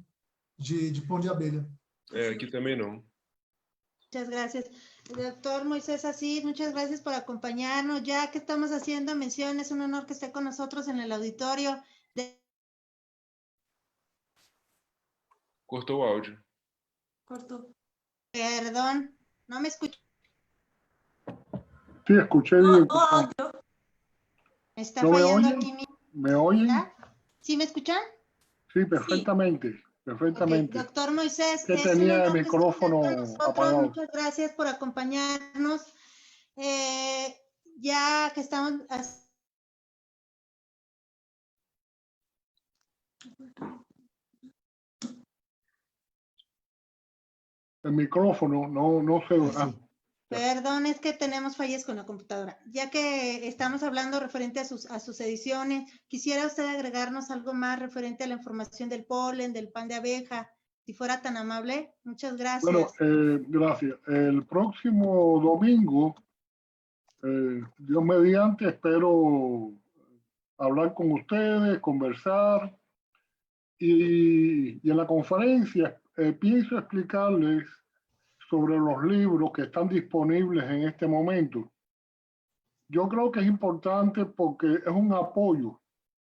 de pão de abelha. Aqui também não. Muchas gracias. Doctor Moisés Asís, muchas gracias por acompañarnos. Ya que estamos haciendo mención, es un honor que esté con nosotros en el auditorio. Cortou o áudio. Cortó. Perdón, no me escucho. Sí, escuché bien. Me está ¿No me fallando oyen? aquí. ¿Me oyen? ¿Sí me escuchan? Sí, perfectamente. Okay. Perfectamente. Doctor Moisés, que tenía el micrófono apagado. Muchas gracias por acompañarnos. Ya que estamos... El micrófono no se va. Perdón, es que tenemos fallas con la computadora. Ya que estamos hablando referente a sus ediciones, quisiera usted agregarnos algo más referente a la información del polen, del pan de abeja, si fuera tan amable. Muchas gracias. Bueno, gracias. El próximo domingo, Dios mediante, espero hablar con ustedes, conversar y en la conferencia pienso explicarles sobre los libros que están disponibles en este momento. Yo creo que es importante porque es un apoyo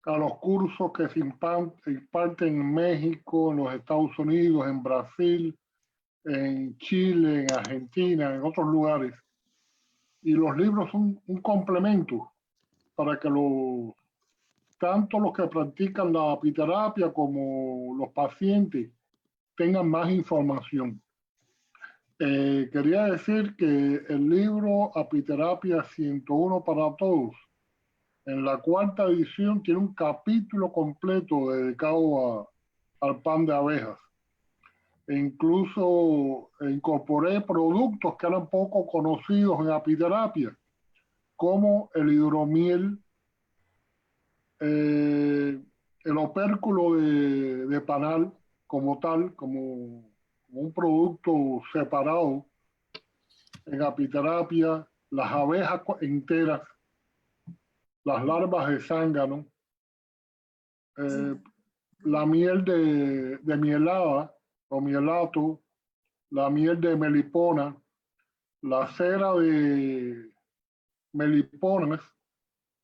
a los cursos que se imparten en México, en los Estados Unidos, en Brasil, en Chile, en Argentina, en otros lugares. Y los libros son un complemento para que los tanto los que practican la apiterapia como los pacientes tengan más información. Quería decir que el libro Apiterapia 101 para todos, en la 4ª edición, tiene un capítulo completo dedicado al pan de abejas. E incluso incorporé productos que eran poco conocidos en apiterapia, como el hidromiel, el opérculo de panal como tal, como un producto separado en apiterapia, las abejas enteras, las larvas de zángano, la miel de mielada o mielato, la miel de melipona, la cera de meliponas,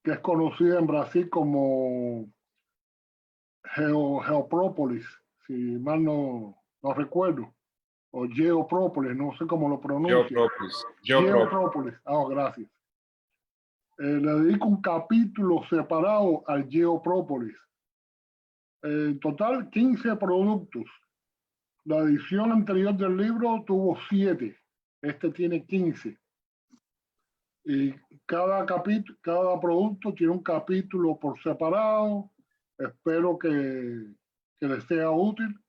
que es conocida en Brasil como geoprópolis, si mal no recuerdo, o geoprópolis, no sé cómo lo pronuncio. Geoprópolis. Gracias. Le dedico un capítulo separado al geoprópolis. En total, 15 productos. La edición anterior del libro tuvo 7. Este tiene 15. Y cada producto tiene un capítulo por separado. Espero que les sea útil.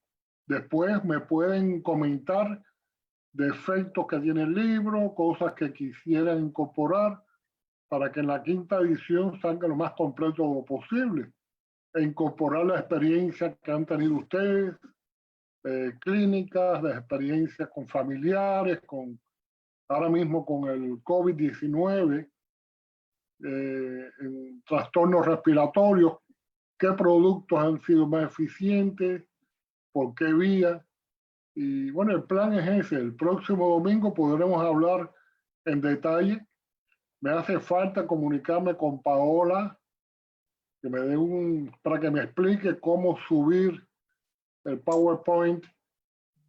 Después me pueden comentar defectos que tiene el libro, cosas que quisieran incorporar para que en la 5ª edición salga lo más completo posible e incorporar la experiencia que han tenido ustedes, clínicas, las experiencias con familiares, ahora mismo con el COVID-19, en trastornos respiratorios, qué productos han sido más eficientes, por qué vía. Y bueno, el plan es ese. El próximo domingo podremos hablar en detalle. Me hace falta comunicarme con Paola, que me dé para que me explique cómo subir el PowerPoint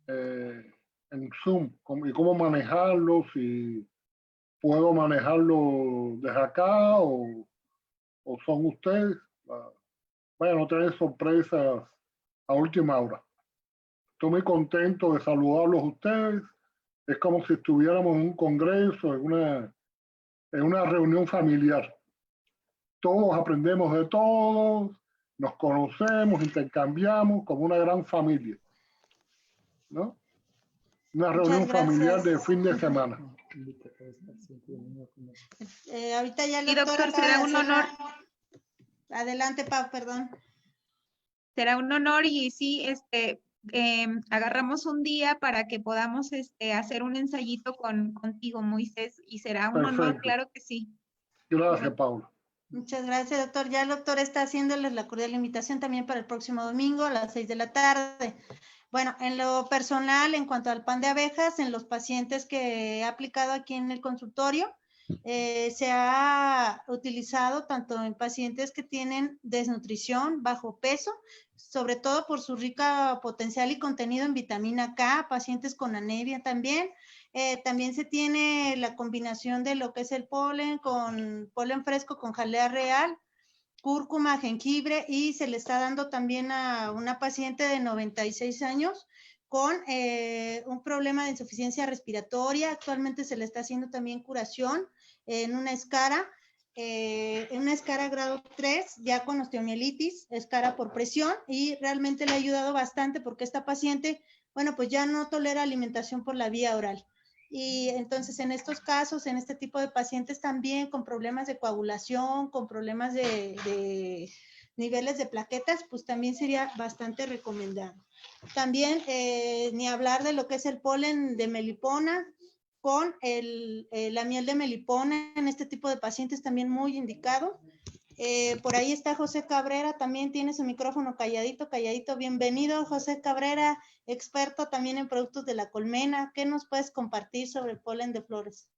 en Zoom y cómo manejarlo, si puedo manejarlo desde acá o son ustedes. Bueno, no tener sorpresas a última hora. Estoy muy contento de saludarlos a ustedes. Es como si estuviéramos en un congreso, en una reunión familiar. Todos aprendemos de todos, nos conocemos, intercambiamos como una gran familia, ¿no? Una reunión familiar de fin de semana. Ahorita ya el Y doctor, acaba será de un hacer honor. Adelante, Pau, perdón. Será un honor y sí, agarramos un día para que podamos hacer un ensayito contigo, Moisés, y será un honor, Perfecto. claro que sí. Gracias, Paula. Muchas gracias, doctor. Ya el doctor está haciéndoles la cordial invitación también para el próximo domingo a las 6 de la tarde. Bueno, en lo personal, en cuanto al pan de abejas, en los pacientes que he aplicado aquí en el consultorio, se ha utilizado tanto en pacientes que tienen desnutrición, bajo peso, sobre todo por su rica potencial y contenido en vitamina K, pacientes con anemia también. También se tiene la combinación de lo que es el polen con polen fresco con jalea real, cúrcuma, jengibre, y se le está dando también a una paciente de 96 años con un problema de insuficiencia respiratoria. Actualmente se le está haciendo también curación en una escara grado 3, ya con osteomielitis, escara por presión, y realmente le ha ayudado bastante porque esta paciente, bueno, pues ya no tolera alimentación por la vía oral. Y entonces en estos casos, en este tipo de pacientes también con problemas de coagulación, con problemas de niveles de plaquetas, pues también sería bastante recomendado. También ni hablar de lo que es el polen de melipona con la miel de melipona en este tipo de pacientes también muy indicado. Por ahí está José Cabrera, también tiene su micrófono calladito. Bienvenido, José Cabrera, experto también en productos de la colmena. ¿Qué nos puedes compartir sobre el polen de flores?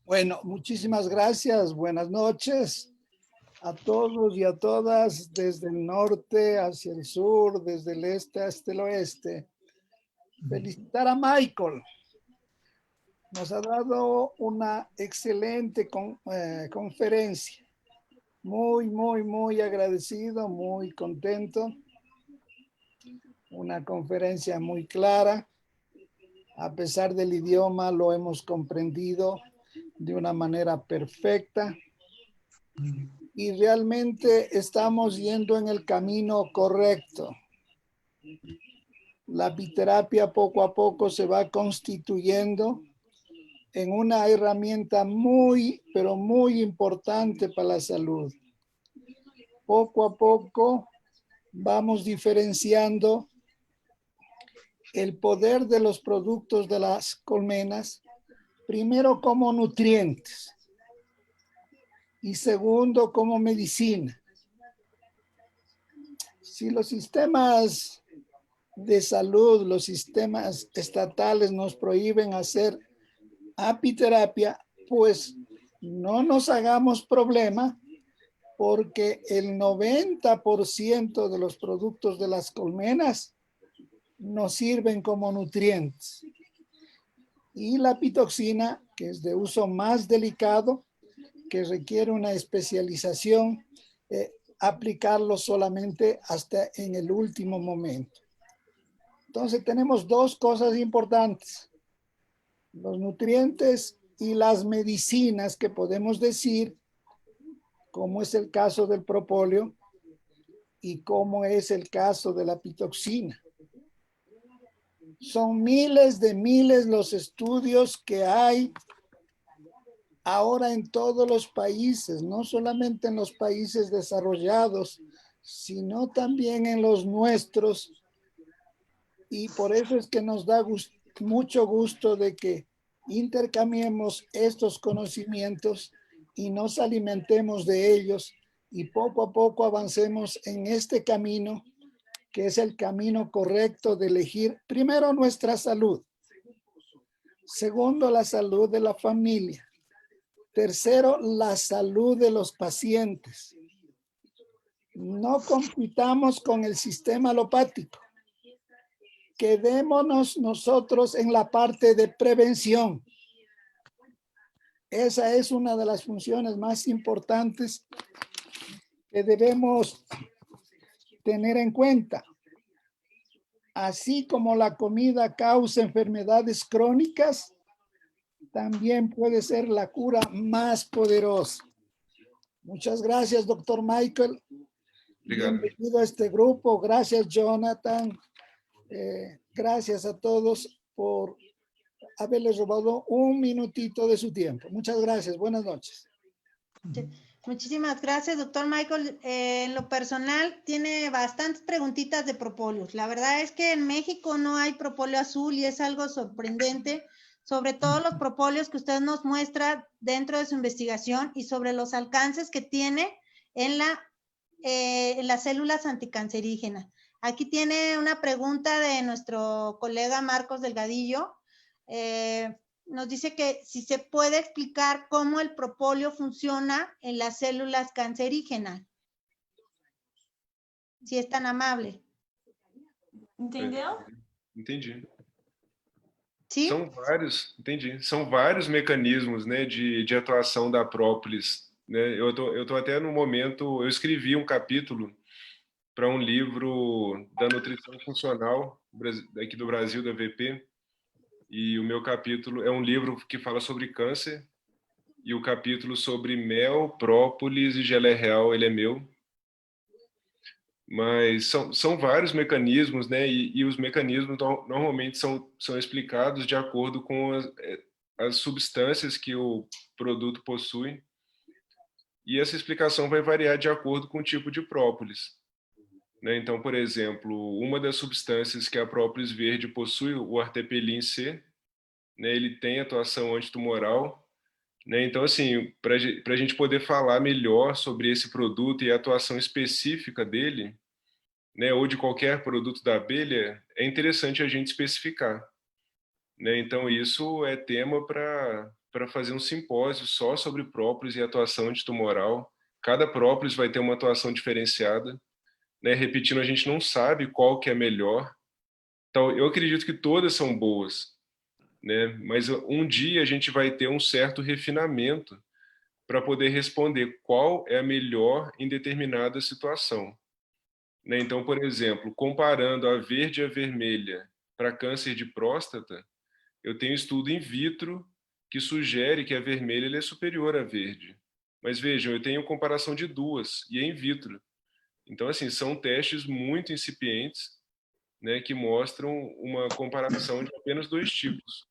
Bueno, muchísimas gracias. Buenas noches a todos y a todas, desde el norte hacia el sur, desde el este hasta el oeste. Felicitar a Michael. nos ha dado una excelente conferencia. Muy agradecido, muy contento. Una conferencia muy clara. A pesar del idioma, lo hemos comprendido de una manera perfecta. Y realmente estamos yendo en el camino correcto. La apiterapia poco a poco se va constituyendo en una herramienta pero muy importante para la salud. Poco a poco vamos diferenciando el poder de los productos de las colmenas, primero como nutrientes y segundo como medicina. Si los sistemas de salud, los sistemas estatales nos prohíben hacer apiterapia, pues no nos hagamos problema, porque el 90% de los productos de las colmenas nos sirven como nutrientes. Y la pitoxina, que es de uso más delicado, que requiere una especialización, aplicarlo solamente hasta en el último momento. Entonces tenemos dos cosas importantes: los nutrientes y las medicinas, que podemos decir, como es el caso del propóleo y como es el caso de la pitoxina. Son miles los estudios que hay ahora en todos los países, no solamente en los países desarrollados, sino también en los nuestros. Y por eso es que nos da mucho gusto de que intercambiemos estos conocimientos y nos alimentemos de ellos, y poco a poco avancemos en este camino, que es el camino correcto de elegir primero nuestra salud, segundo la salud de la familia, tercero la salud de los pacientes. No compitamos con el sistema alopático. Quedémonos nosotros en la parte de prevención. Esa es una de las funciones más importantes que debemos tener en cuenta. Así como la comida causa enfermedades crónicas, también puede ser la cura más poderosa. Muchas gracias, doctor Michael. Obrigado. Bienvenido a este grupo. Gracias, Jonathan. Gracias a todos por haberles robado un minutito de su tiempo. Muchas gracias. Buenas noches. Muchísimas gracias, doctor Michael. En lo personal, tiene bastantes preguntitas de propóleos. La verdad es que en México no hay propóleo azul y es algo sorprendente, sobre todo los propóleos que usted nos muestra dentro de su investigación y sobre los alcances que tiene en las células anticancerígenas. Aquí tiene una pregunta de nuestro colega Marcos Delgadillo. Nos dice que si se puede explicar cómo el propóleo funciona en las células cancerígenas. Si es tan amable. Entendeu? Entendi. ¿Sí? São vários mecanismos, né, de atuação da própolis, né? Eu tô até no momento, eu escrevi um capítulo para um livro da nutrição funcional aqui do Brasil, da VP, e o meu capítulo é um livro que fala sobre câncer, e o capítulo sobre mel, própolis e gelé real, ele é meu. Mas são vários mecanismos, né? E os mecanismos normalmente são explicados de acordo com as substâncias que o produto possui. E essa explicação vai variar de acordo com o tipo de própolis, né? Então, por exemplo, uma das substâncias que a própolis verde possui, o artepelin C, né? Ele tem atuação antitumoral, né? Então, assim, para a gente poder falar melhor sobre esse produto e a atuação específica dele, né, ou de qualquer produto da abelha, é interessante a gente especificar, né? Então, isso é tema para fazer um simpósio só sobre própolis e atuação antitumoral. Cada própolis vai ter uma atuação diferenciada, né? Repetindo, a gente não sabe qual que é melhor. Então, eu acredito que todas são boas, né? Mas um dia a gente vai ter um certo refinamento para poder responder qual é a melhor em determinada situação, né? Então, por exemplo, comparando a verde e a vermelha para câncer de próstata, eu tenho estudo in vitro que sugere que a vermelha ele é superior à verde. Mas vejam, eu tenho comparação de duas, e é in vitro. Então, assim, são testes muito incipientes, né, que mostram uma comparação de apenas dois tipos,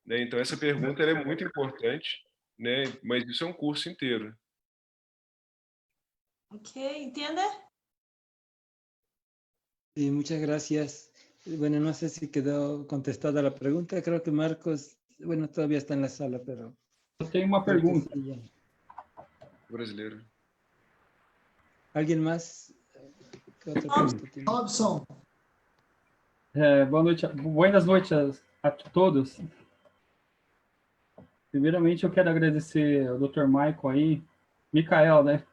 né? Então, essa pergunta ela é muito importante, né, mas isso é um curso inteiro. Ok, ¿entiende? Sí, muchas gracias. Bueno, no sé si quedó contestada la pregunta. Creo que Marcos, bueno, todavía está en la sala, pero... Eu tenho uma creo que pergunta. sí, ya. Brasileiro. ¿Alguien más? ¿Qué otra pregunta tiene? Robson, Boa noite, buenas noites a todos. Primeiramente, eu quero agradecer ao Dr. Michael aí, Michael, né,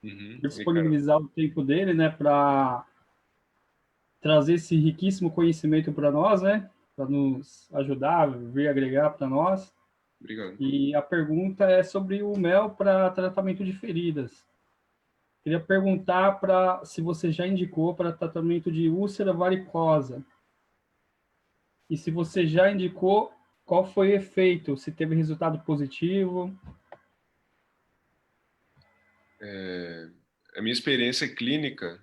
por disponibilizar o tempo dele, né, para trazer esse riquíssimo conhecimento para nós, né, para nos ajudar, vir agregar para nós. Obrigado. E a pergunta é sobre o mel para tratamento de feridas. Queria perguntar se você já indicou para tratamento de úlcera varicosa. E se você já indicou, qual foi o efeito? Se teve resultado positivo? A minha experiência clínica,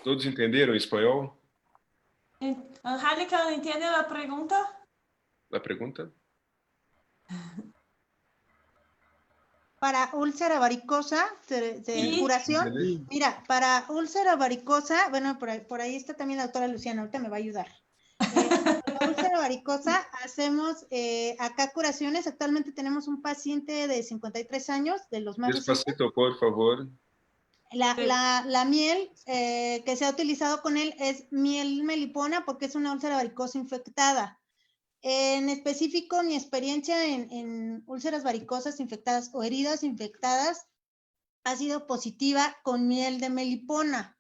todos entenderam espanhol? Angélica, ¿entiende la pregunta? A pergunta? Para úlcera varicosa, curación. Sí. Mira, para úlcera varicosa, bueno, por ahí está también la doctora Luciana, ahorita me va a ayudar. Para úlcera varicosa hacemos acá curaciones. Actualmente tenemos un paciente de 53 años, de los más recientes. Despacito, por favor. La miel que se ha utilizado con él es miel melipona porque es una úlcera varicosa infectada. En específico, mi experiencia en úlceras varicosas infectadas o heridas infectadas ha sido positiva con miel de melipona.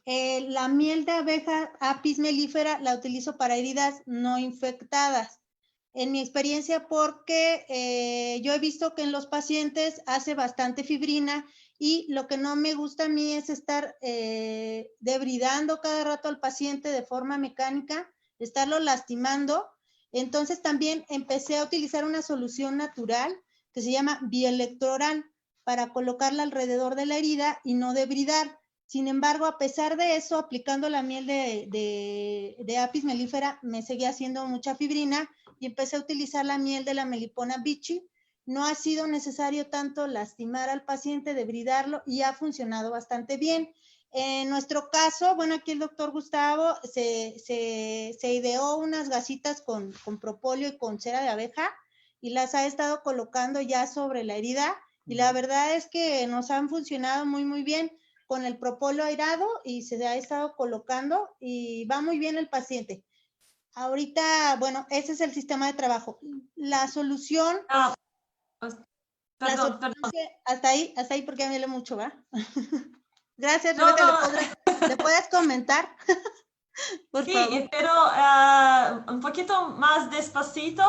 La miel de abeja Apis mellifera la utilizo para heridas no infectadas. En mi experiencia, porque yo he visto que en los pacientes hace bastante fibrina y lo que no me gusta a mí es estar debridando cada rato al paciente de forma mecánica, estarlo lastimando. Entonces también empecé a utilizar una solución natural que se llama Bielectoral para colocarla alrededor de la herida y no debridar. Sin embargo, a pesar de eso, aplicando la miel de Apis mellifera, me seguía haciendo mucha fibrina y empecé a utilizar la miel de la melipona bichi. No ha sido necesario tanto lastimar al paciente, debridarlo y ha funcionado bastante bien. En nuestro caso, bueno, aquí el doctor Gustavo se ideó unas gasitas con propóleo y con cera de abeja y las ha estado colocando ya sobre la herida y la verdad es que nos han funcionado muy, muy bien con el propóleo airado y se ha estado colocando y va muy bien el paciente. Ahorita, bueno, ese es el sistema de trabajo. La solución... Perdón. Hasta ahí porque a mí le mucho, ¿va? Gracias, Rebeca. ¿Le puedes comentar? Por favor. Pero un poquito más despacito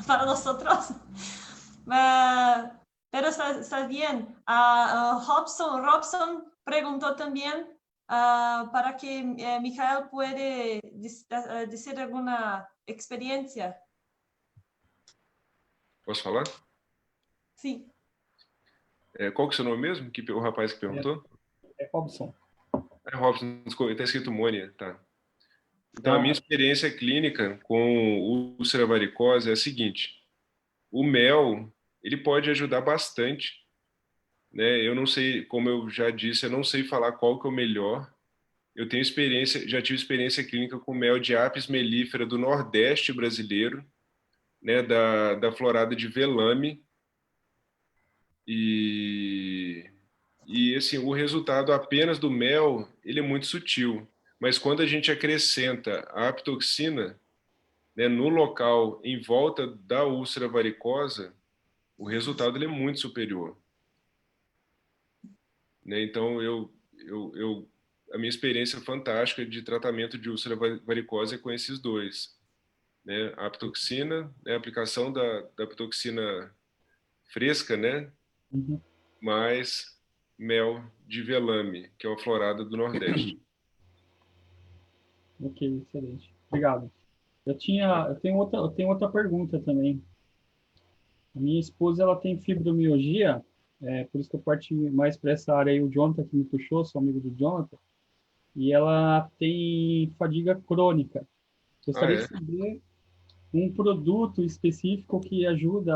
para nosotros. Pero está bien. Robson preguntó también para que Michael puede decir alguna experiencia. Posso falar? Sim. Qual que é o seu nome mesmo? O rapaz que perguntou? É Robson. É Robson, desculpa, está escrito Mônia, tá. Então, a minha experiência clínica com úlcera varicosa é a seguinte: o mel, ele pode ajudar bastante, né? Eu não sei, como eu já disse, eu não sei falar qual que é o melhor. Eu tenho experiência, já tive experiência clínica com mel de Apis mellifera do Nordeste brasileiro, né? Da florada de Velame. E assim, o resultado apenas do mel, ele é muito sutil. Mas quando a gente acrescenta a apitoxina, né, no local em volta da úlcera varicosa, o resultado ele é muito superior. Né? Então, a minha experiência fantástica de tratamento de úlcera varicosa é com esses dois. né? A apitoxina, né? A aplicação da apitoxina fresca, né? Uhum. Mais mel de velame, que é uma florada do Nordeste. Ok, excelente. Obrigado. Eu tenho outra pergunta também. A minha esposa, ela tem fibromialgia, por isso que eu parti mais para essa área aí, o Jonathan que me puxou, sou amigo do Jonathan, e ela tem fadiga crônica. Gostaria de saber um produto específico que ajuda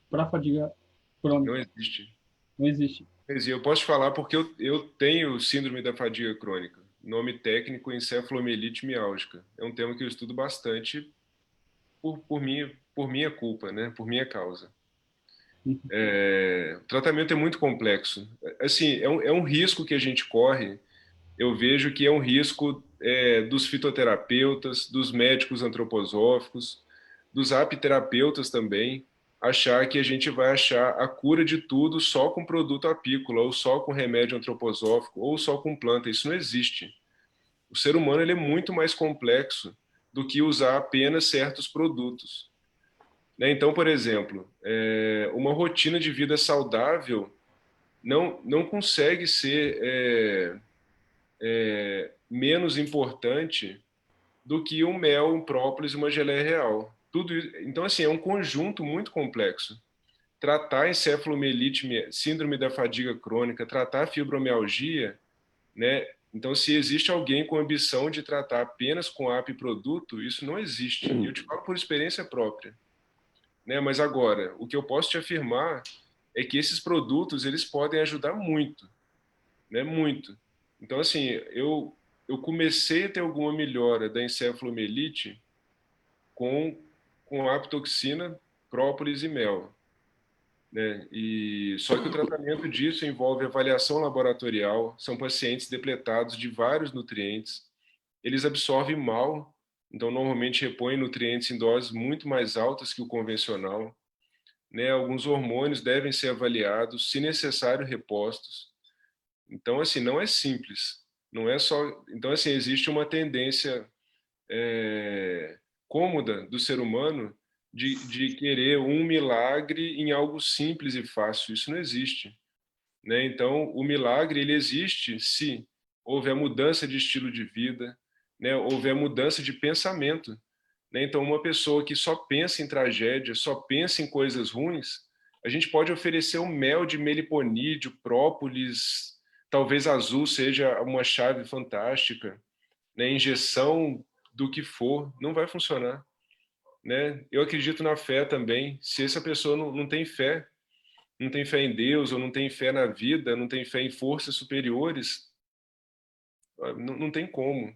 para fadiga crônica. Não existe. Não existe. Eu posso te falar porque eu tenho síndrome da fadiga crônica. Nome técnico, encefalomielite miálgica. É um tema que eu estudo bastante por minha culpa, né? Por minha causa. O tratamento é muito complexo. Assim, é um risco que a gente corre. Eu vejo que é um risco dos fitoterapeutas, dos médicos antroposóficos, dos apiterapeutas também, achar que a gente vai achar a cura de tudo só com produto apícola, ou só com remédio antroposófico, ou só com planta. Isso não existe. O ser humano ele é muito mais complexo do que usar apenas certos produtos. Né? Então, por exemplo, uma rotina de vida saudável não consegue ser menos importante do que um mel, um própolis e uma geleia real. Então, assim, é um conjunto muito complexo. Tratar encefalomielite, síndrome da fadiga crônica, tratar fibromialgia, né? Então, se existe alguém com ambição de tratar apenas com AP e produto, isso não existe. E eu te falo por experiência própria. Né? Mas agora, o que eu posso te afirmar é que esses produtos, eles podem ajudar muito. Né? Muito. Então, assim, eu comecei a ter alguma melhora da encefalomielite com apitoxina, própolis e mel. Né? Só que o tratamento disso envolve avaliação laboratorial, são pacientes depletados de vários nutrientes, eles absorvem mal, então normalmente repõem nutrientes em doses muito mais altas que o convencional. Né? Alguns hormônios devem ser avaliados, se necessário repostos. Então, assim, não é simples. Não é só. Então, assim, existe uma tendência cômoda do ser humano de querer um milagre em algo simples e fácil. Isso não existe. Né? Então, o milagre ele existe se houver mudança de estilo de vida, né? Houver mudança de pensamento. Né? Então, uma pessoa que só pensa em tragédia, só pensa em coisas ruins, a gente pode oferecer um mel de meliponídeo, própolis, talvez azul seja uma chave fantástica, né? Injeção do que for, não vai funcionar. Né? Eu acredito na fé também. Se essa pessoa não tem fé, não tem fé em Deus, ou não tem fé na vida, não tem fé em forças superiores, não tem como.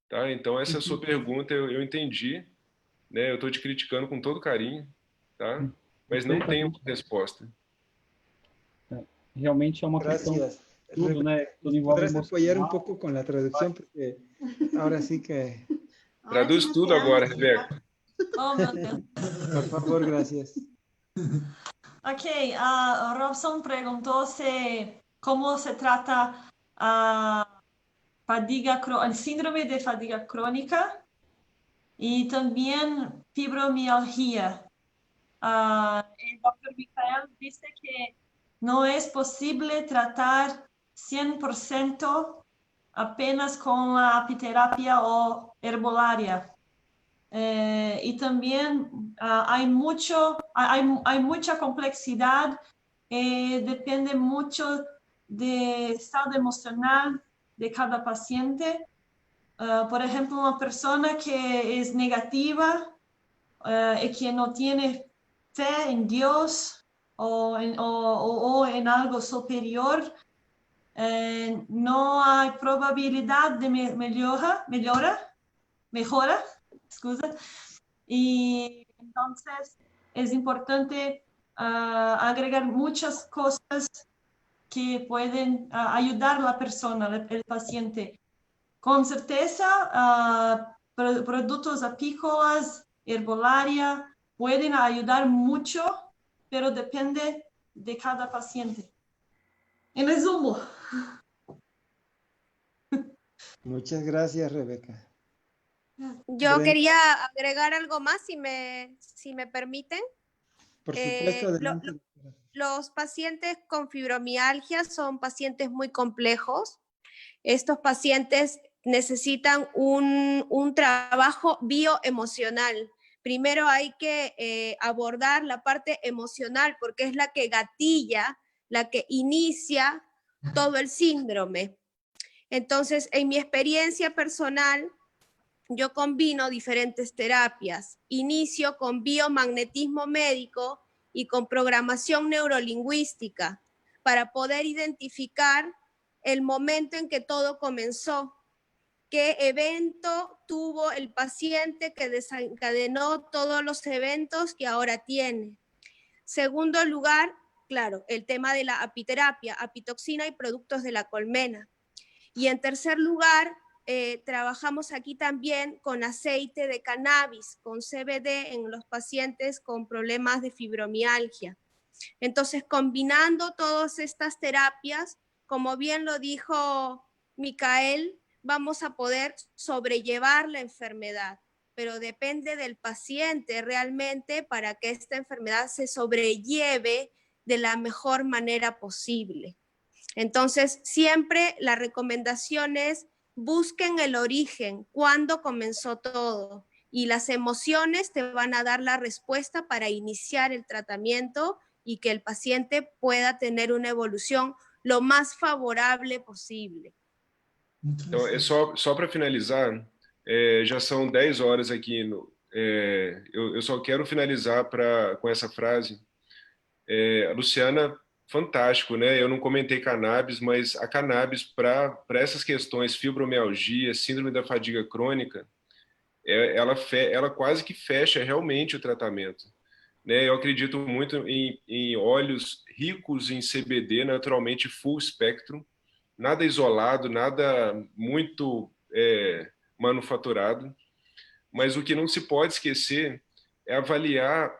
Tá? Então, essa sua pergunta eu entendi. Né? Eu estou te criticando com todo carinho, tá? Mas não tenho resposta. Realmente é uma questão de tudo, né? Tudo envolve ¿Podrás apoyar un poco con la traducción? Porque ahora sí que... Traduz tudo agora, Rebeca. Oh, meu Deus. Por favor, gracias. Ok, Robson perguntou como se trata el síndrome de fatiga crónica y también fibromialgia. El doctor Michael dice que no es posible tratar 100% apenas con la apiterapia o herbolaria. Y también hay mucha complejidad, depende mucho del estado emocional de cada paciente. Por ejemplo, una persona que es negativa y que no tiene fe en Dios o en algo superior, no hay probabilidad de mejora, excusa. Y entonces es importante agregar muchas cosas que pueden ayudar a la persona, el paciente. Con certeza, productos apícolas, herbolaria, pueden ayudar mucho, pero depende de cada paciente. En resumen. Muchas gracias, Rebeca. Yo Brenda. quería agregar algo más, si me permiten. Por supuesto, adelante. Los pacientes con fibromialgia son pacientes muy complejos. Estos pacientes necesitan un trabajo bioemocional. Primero hay que abordar la parte emocional, porque es la que gatilla, la que inicia todo el síndrome. Entonces, en mi experiencia personal, yo combino diferentes terapias. Inicio con biomagnetismo médico y con programación neurolingüística para poder identificar el momento en que todo comenzó, qué evento tuvo el paciente que desencadenó todos los eventos que ahora tiene. Segundo lugar, claro, el tema de la apiterapia, apitoxina y productos de la colmena. Y en tercer lugar, trabajamos aquí también con aceite de cannabis, con CBD en los pacientes con problemas de fibromialgia. Entonces, combinando todas estas terapias, como bien lo dijo Micael, vamos a poder sobrellevar la enfermedad, pero depende del paciente realmente para que esta enfermedad se sobrelleve de la mejor manera posible. Entonces, siempre la recomendación es busquen el origen, cuándo comenzó todo, y las emociones te van a dar la respuesta para iniciar el tratamiento y que el paciente pueda tener una evolución lo más favorable posible. Então, só para finalizar, já são 10 horas aqui. Eu só quero finalizar com essa frase. A Luciana, fantástico, né? Eu não comentei cannabis, mas a cannabis para essas questões, fibromialgia, síndrome da fadiga crônica, ela quase que fecha realmente o tratamento. Né? Eu acredito muito em óleos ricos em CBD, naturalmente full spectrum, nada isolado, nada muito manufaturado, mas o que não se pode esquecer é avaliar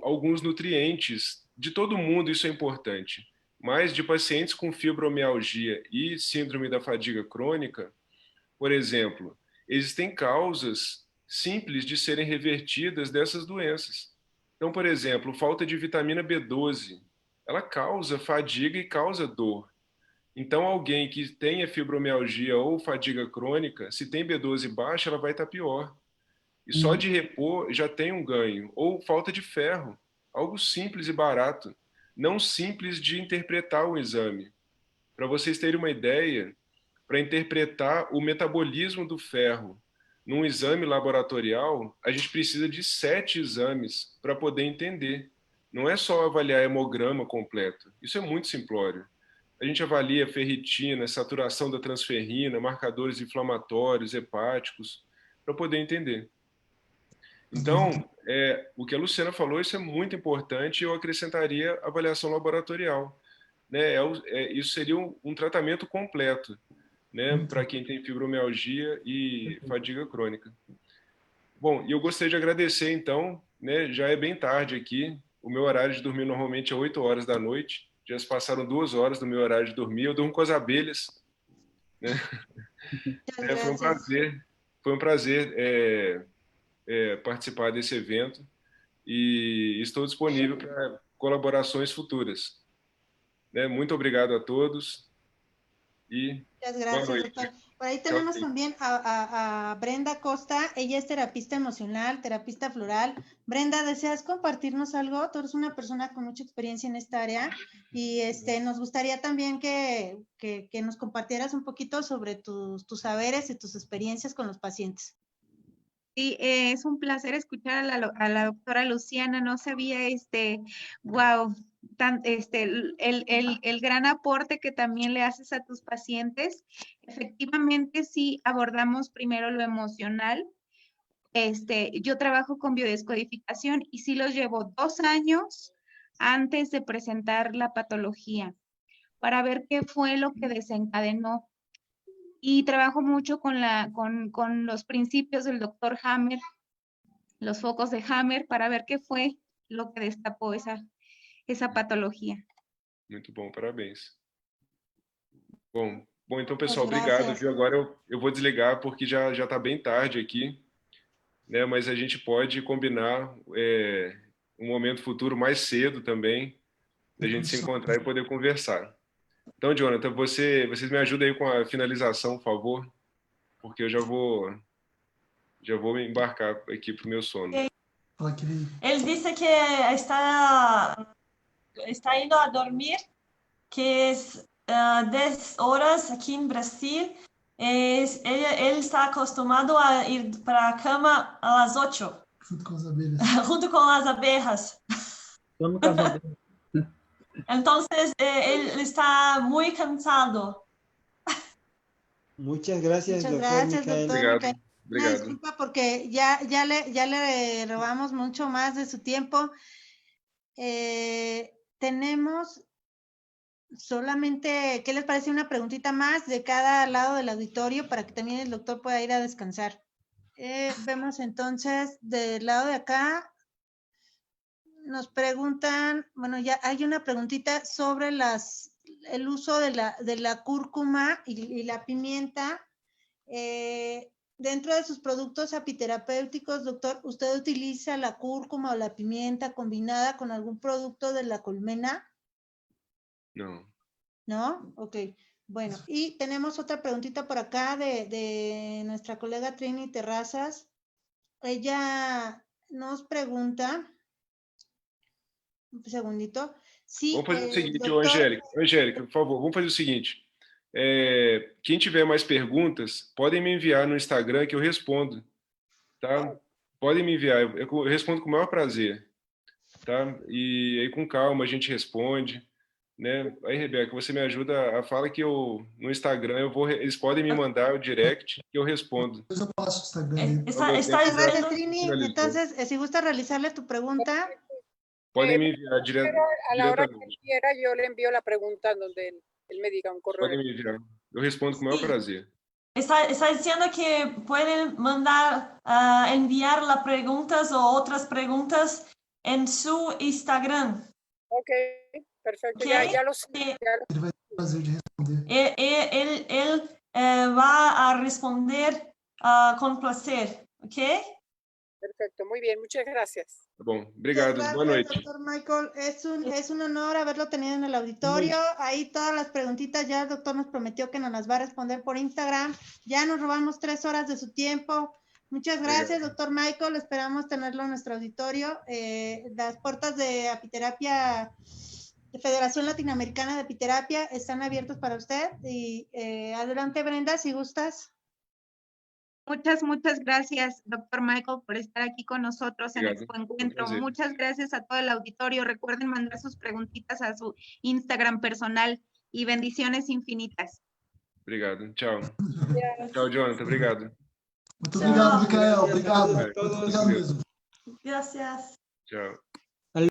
alguns nutrientes de todo mundo, isso é importante, mas de pacientes com fibromialgia e síndrome da fadiga crônica, por exemplo, existem causas simples de serem revertidas dessas doenças. Então, por exemplo, falta de vitamina B12, ela causa fadiga e causa dor. Então, alguém que tenha fibromialgia ou fadiga crônica, se tem B12 baixa, ela vai estar pior. E só de repor já tem um ganho. Ou falta de ferro, algo simples e barato, não simples de interpretar o exame. Para vocês terem uma ideia, para interpretar o metabolismo do ferro num exame laboratorial, a gente precisa de 7 exames para poder entender. Não é só avaliar hemograma completo. Isso é muito simplório. A gente avalia ferritina, saturação da transferrina, marcadores inflamatórios, hepáticos, para poder entender. Então, o que a Luciana falou, isso é muito importante, e eu acrescentaria avaliação laboratorial. Né? Isso seria um tratamento completo, né, para quem tem fibromialgia e fadiga crônica. Bom, e eu gostaria de agradecer, então, né, já é bem tarde aqui, o meu horário de dormir normalmente é 8 horas da noite, já se passaram 2 horas do meu horário de dormir, eu durmo com as abelhas. Né? Foi um prazer participar desse evento e estou disponível para colaborações futuras. Né? Muito obrigado a todos. Muchas gracias, doctor. Por ahí tenemos también a Brenda Costa. Ella es terapista emocional, terapista floral. Brenda, ¿deseas compartirnos algo? Tú eres una persona con mucha experiencia en esta área y nos gustaría también que nos compartieras un poquito sobre tus saberes y tus experiencias con los pacientes. Sí, es un placer escuchar a la doctora Luciana. No sabía, wow, el gran aporte que también le haces a tus pacientes. Efectivamente, sí abordamos primero lo emocional. Yo trabajo con biodescodificación y sí los llevo 2 años antes de presentar la patología para ver qué fue lo que desencadenó. Y trabajo mucho con los principios del doctor Hammer, los focos de Hammer, para ver qué fue lo que destapó esa patología. Muito bom, parabéns. Bom, Bom, então, pessoal, Muchas obrigado, gracias. viu? Agora eu vou desligar porque já está bem tarde aqui, né? Mas a gente pode combinar um momento futuro mais cedo também, da gente se encontrar e poder conversar. Então, Jonathan, vocês me ajudam aí com a finalização, por favor, porque eu já vou me embarcar aqui para o meu sono. Él dice que está indo a dormir, que es 10 horas aquí en Brasil. Él está acostumbrado a ir para la cama a las 8. Junto com as abelhas. Junto con las abejas. Vamos casar. Entonces, él está muy cansado. Muchas gracias, Muchas doctor gracias, Micael. doctor Obrigado, Micael. Una obrigado. disculpa porque ya le robamos mucho más de su tiempo. Tenemos solamente, ¿qué les parece una preguntita más de cada lado del auditorio para que también el doctor pueda ir a descansar? Vemos entonces del lado de acá, nos preguntan, bueno, ya hay una preguntita sobre el uso de la cúrcuma y la pimienta. Dentro de sus productos apiterapéuticos, doctor, ¿usted utiliza la cúrcuma o la pimienta combinada con algún producto de la colmena? No. ¿No? Ok. Bueno, y tenemos otra preguntita por acá de nuestra colega Trini Terrazas. Ella nos pregunta, un segundito. Sí, Vamos fazer o seguinte, doctor, Angélica, por favor, vamos fazer o seguinte. Quem tiver mais perguntas, podem me enviar no Instagram que eu respondo, tá? Podem me enviar, eu respondo com o maior prazer, tá? E aí com calma a gente responde, né? Aí, Rebeca, você me ajuda a falar que no Instagram eles podem me mandar o direct que eu respondo. Depois eu passo o Instagram. Está gracias, Trini. finalizó. Entonces, si gusta realizarle tu pregunta. Podem me enviar A la hora que diretamente. quiera, yo le envío la pregunta donde él me diga un correo. Podem me enviar. Eu respondo com o maior prazer. Está diciendo que pueden mandar, enviar las preguntas o otras preguntas en su Instagram. Ok, perfecto, Ok. ya lo sé. Sí. Ele vai ter o prazer de responder. Él va a responder con placer, ¿ok? Perfecto, muy bien, muchas gracias. Tá bom, obrigado. Muchas Boa gracias, noite. doctor Michael. Es un honor haberlo tenido en el auditorio. Ahí todas las preguntitas ya el doctor nos prometió que nos las va a responder por Instagram. Ya nos robamos 3 horas de su tiempo. Muchas gracias, doctor Michael. Esperamos tenerlo en nuestro auditorio. Las puertas de Apiterapia, de Federación Latinoamericana de Apiterapia, están abiertas para usted. Y adelante, Brenda, si gustas. Muchas gracias, doctor Michael, por estar aquí con nosotros en Obrigado. Expo Encuentro. Un placer. Muchas gracias a todo el auditorio. Recuerden mandar sus preguntitas a su Instagram personal y bendiciones infinitas. Obrigado. Tchau. Tchau, Jonathan. Obrigado. Muito obrigado, Micael. Obrigado. Gracias a Muito todos. obrigado mesmo. Gracias. Tchau.